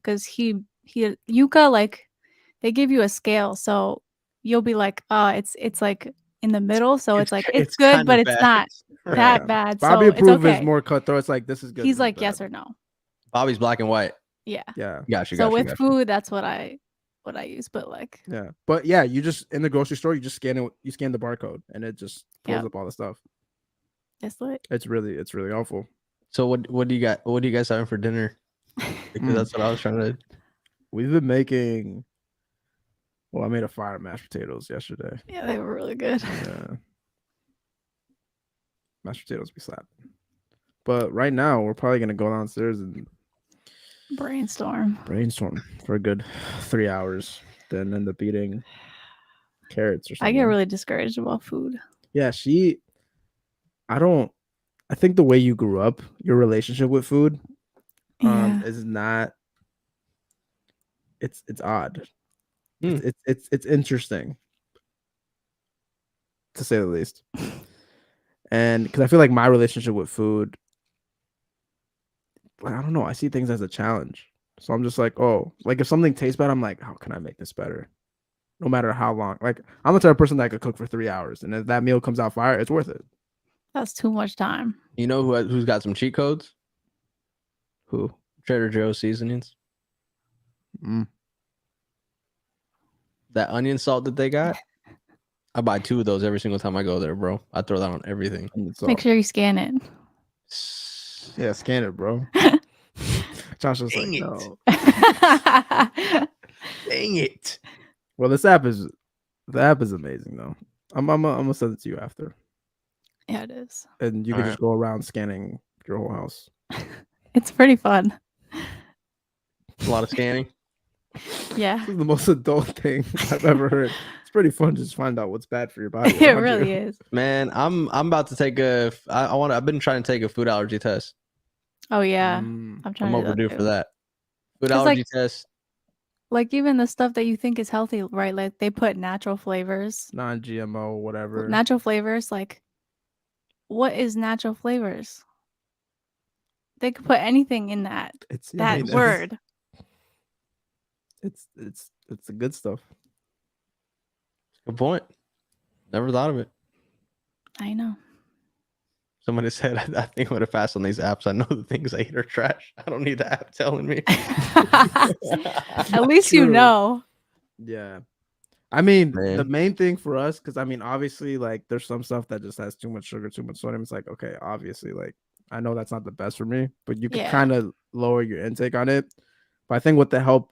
because Yuka, like, they give you a scale, so you'll be like, it's like in the middle, so it's like it's good, but it's not that bad. Bobby so Approved it's okay. is more cutthroat. It's like, this is good. He's like yes or no. Bobby's black and white. Yeah. Gotcha. So with food, that's what I use, but like you just in the grocery store, you just scan it. You scan the barcode, and it just pulls up all the stuff. It's lit. It's really awful. So what do you got? What do you guys having for dinner? Because that's what I was trying to. We've been making. Well, I made a fire mashed potatoes yesterday. Yeah, they were really good. Yeah. Mashed potatoes be slapping. But right now, we're probably gonna go downstairs and brainstorm for a good 3 hours. Then end up eating carrots or something. I get really discouraged about food. Yeah, I think the way you grew up, your relationship with food, is not. It's odd. It's interesting, to say the least. And because I feel like my relationship with food, like, I don't know, I see things as a challenge. So I'm just like, like if something tastes bad, I'm like, how can I make this better? No matter how long. Like, I'm the type of person that could cook for 3 hours, and if that meal comes out fire, it's worth it. That's too much time. You know who's got some cheat codes? Who? Trader Joe's seasonings. That onion salt that they got, I buy 2 of those every single time I go there, bro. I throw that on everything. Make sure you scan it. Yeah, scan it, bro. Josh was like, no. Dang it. Well, the app is amazing though. I'm gonna send it to you after. Yeah, it is. And you can just go around scanning your whole house. It's pretty fun. A lot of scanning. Yeah. This is the most adult thing I've ever heard. It's pretty fun to just find out what's bad for your body. It really is. Man, I'm about to take I've been trying to take a food allergy test. Oh yeah. I'm overdue for that. Food allergy test. Like even the stuff that you think is healthy, right? Like they put natural flavors, non-GMO, whatever. Natural flavors, like what is natural flavors? They could put anything in that. That word. It's the good stuff. Good point. Never thought of it. I know. Somebody said, I think I'm going to fast on these apps. I know the things I eat are trash. I don't need the app telling me. At least you know. Yeah. I mean, the main thing for us, because I mean, obviously, like there's some stuff that just has too much sugar, too much sodium. It's like, okay, obviously, like I know that's not the best for me, but you can kind of lower your intake on it. But I think what the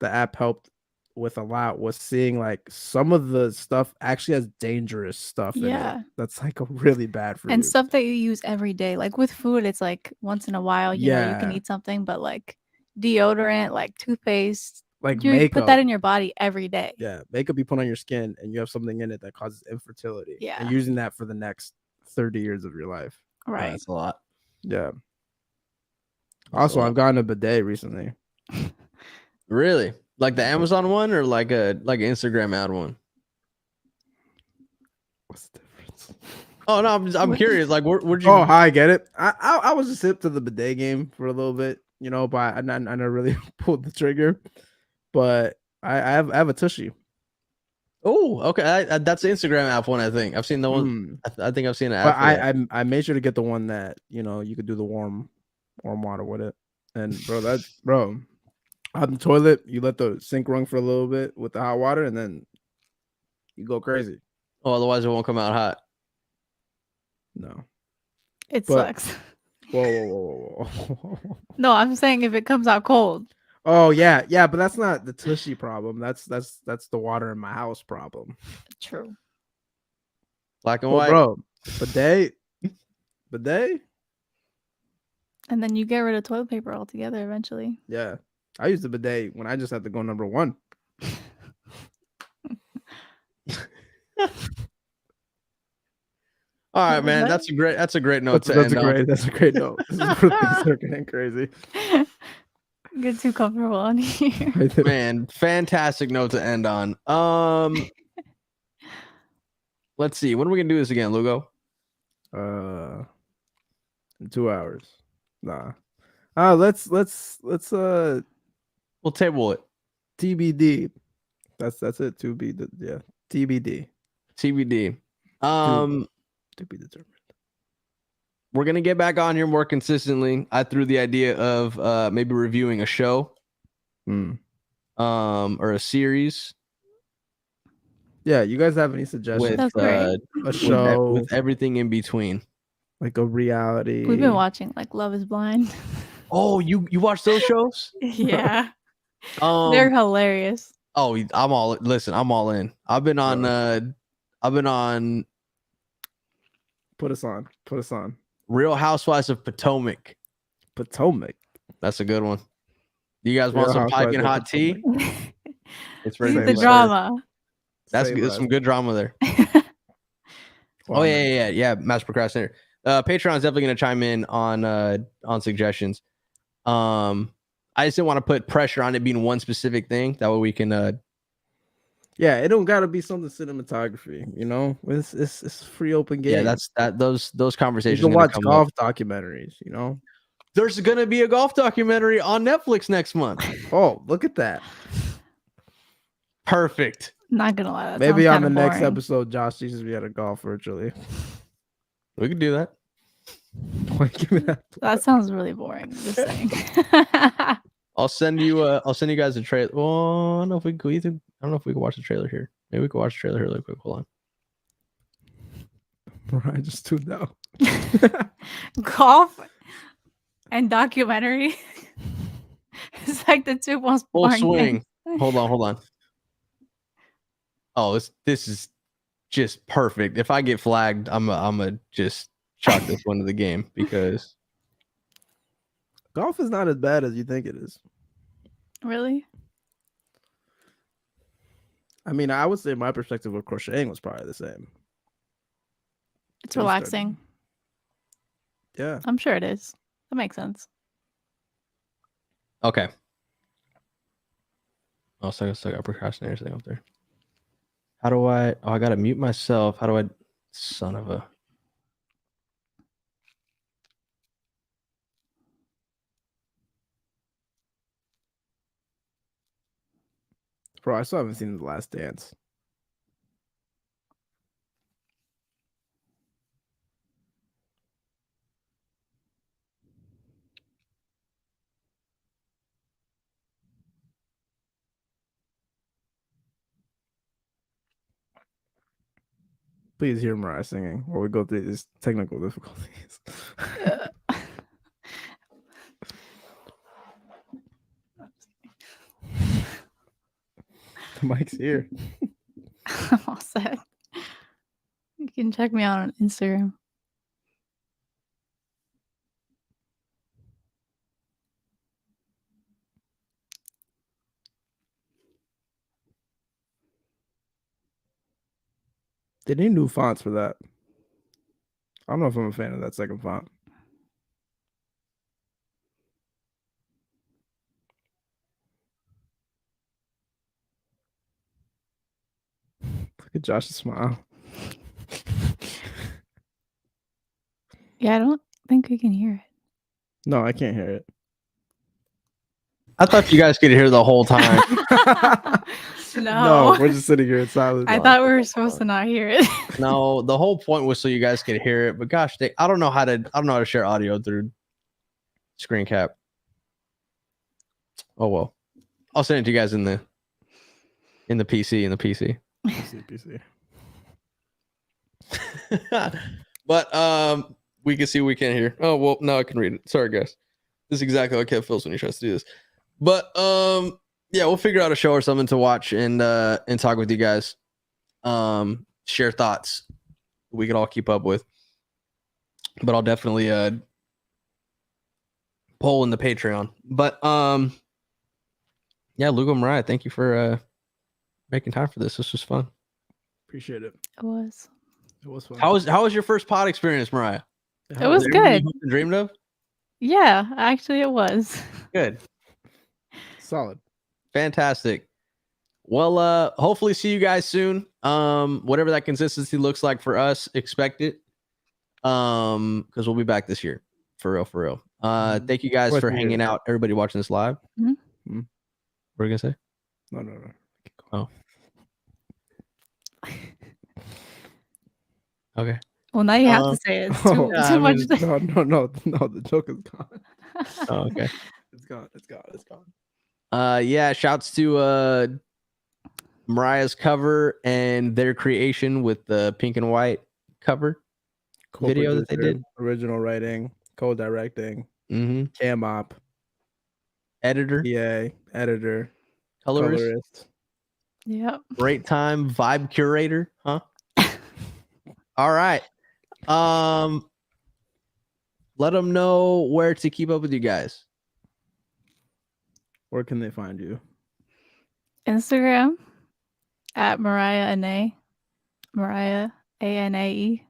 app helped with a lot was seeing like some of the stuff actually has dangerous stuff in it. That's like really bad for you. And stuff that you use every day. Like with food, it's like once in a while, you know, you can eat something, but like deodorant, like toothpaste, like you makeup, put that in your body every day. Yeah, makeup you put on your skin and you have something in it that causes infertility. Yeah. And using that for the next 30 years of your life. Right. That's a lot. Yeah. Also, I've gotten a bidet recently. Really? Like the Amazon one or like an Instagram ad one? What's the difference? Oh no, I'm curious. Like, where'd you? Oh, I get it. I was just hip to the bidet game for a little bit, you know, but I never really pulled the trigger. But I have a tushy. Oh, okay. That's the Instagram app one. I think I've seen the one. I think I've seen an ad. But I made sure to get the one that you know you could do the warm water with it. And bro, on the toilet, you let the sink run for a little bit with the hot water, and then you go crazy. Oh, otherwise it won't come out hot. No, it sucks. Whoa. No, I'm saying if it comes out cold. Oh yeah, but that's not the tushy problem. That's the water in my house problem. True. Black and white, bro. Bidet. And then you get rid of toilet paper altogether eventually. Yeah, I used the bidet when I just had to go number one. All right, man. That's a great note to end on. That's a great note. This is really getting crazy. Get too comfortable on here. Man, fantastic note to end on. Let's see. When are we gonna do this again, Lugo? In 2 hours. Nah. Let's we'll table it. TBD. That's it. TBD. TBD. To be determined. We're gonna get back on here more consistently. I threw the idea of maybe reviewing a show, or a series. Yeah, you guys have any suggestions? With a show with everything in between, like a reality. We've been watching like Love Is Blind. Oh, you watch those shows? Yeah, they're hilarious. Oh, I'm all in. I've been on. Put us on. Real Housewives of Potomac. That's a good one. You guys want some piping hot tea? It's ready. The drama. That's some good drama there. Oh yeah. Master procrastinator. Patreon is definitely going to chime in on suggestions. I just didn't want to put pressure on it being one specific thing. That way we can. Yeah, it don't gotta be something cinematography, you know. It's free open game. Yeah, those conversations. You can watch golf documentaries, you know. There's gonna be a golf documentary on Netflix next month. Oh, look at that! Perfect. Not gonna lie, that maybe on the boring. next episode, Josh teaches me how to golf virtually. We can do that. That sounds really boring. Just saying. I'll send you guys a trailer. Oh, I don't know if we can watch the trailer here. Maybe we can watch the trailer here really quick. Hold on. Mariah just tuned out. Golf and documentary. It's like the two most boring full swing. Things. Hold on. Oh, this is just perfect. If I get flagged, I'm a just chalk this one to the game because golf is not as bad as you think it is. Really? I mean, I would say my perspective of crocheting was probably the same. It's relaxing. Yeah. I'm sure it is. That makes sense. Okay. Oh, so I got procrastinator thing up there. How do I... Oh, I gotta mute myself. How do I... Son of a... Bro, I still haven't seen The Last Dance. Please hear Mariah singing while we go through these technical difficulties. The mic's here. I'm all set. You can check me out on Instagram. They need new fonts for that. I don't know if I'm a fan of that second font. Look at Josh's smile. Yeah, I don't think we can hear it. No, I can't hear it. I thought you guys could hear the whole time. No, we're just sitting here in silence. I thought we were supposed to not hear it. No, the whole point was so you guys could hear it. But gosh, I don't know how to share audio through screen cap. Oh well, I'll send it to you guys in the PC. PC. But we can see we can't hear. Oh well, now I can read it. Sorry guys, this is exactly how Kev feels when he tries to do this. But yeah, we'll figure out a show or something to watch and talk with you guys. Share thoughts we could all keep up with. But I'll definitely poll in the Patreon. But yeah, Lugo, Mariah, thank you for making time for this. This was fun. Appreciate it. It was fun. How was your first pod experience, Mariah? It was good. You dreamed of? Yeah, actually it was. Good. Solid. Fantastic. Well, hopefully see you guys soon. Whatever that consistency looks like for us, expect it. Because we'll be back this year. For real. Thank you guys for hanging out. Everybody watching this live. Mm-hmm. What are you gonna say? No. Oh. Okay. Well, now you have to say it. It's too much. No. The joke is gone. Oh, okay. It's gone. Yeah. Shouts to Mariah's cover and their creation with the pink and white cover video that they did. Original writing, co-directing, cam op, editor, editor, colorist. Yep. Great time vibe curator, huh? All right. Let them know where to keep up with you guys. Where can they find you? Instagram at Mariah Anae. Mariah ANAE.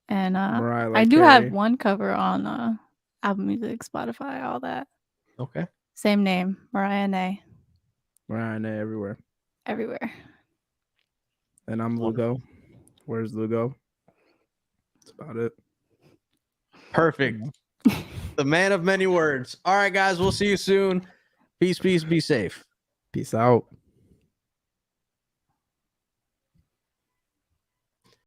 And Mariah, like I do Carrie. have one cover on Apple Music, Spotify, all that. Okay. Same name, Mariah Anae. Mariah Anae everywhere. And I'm Lugo. Where's Lugo? That's about it. Perfect. The man of many words. All right, guys. We'll see you soon. Peace. Be safe. Peace out.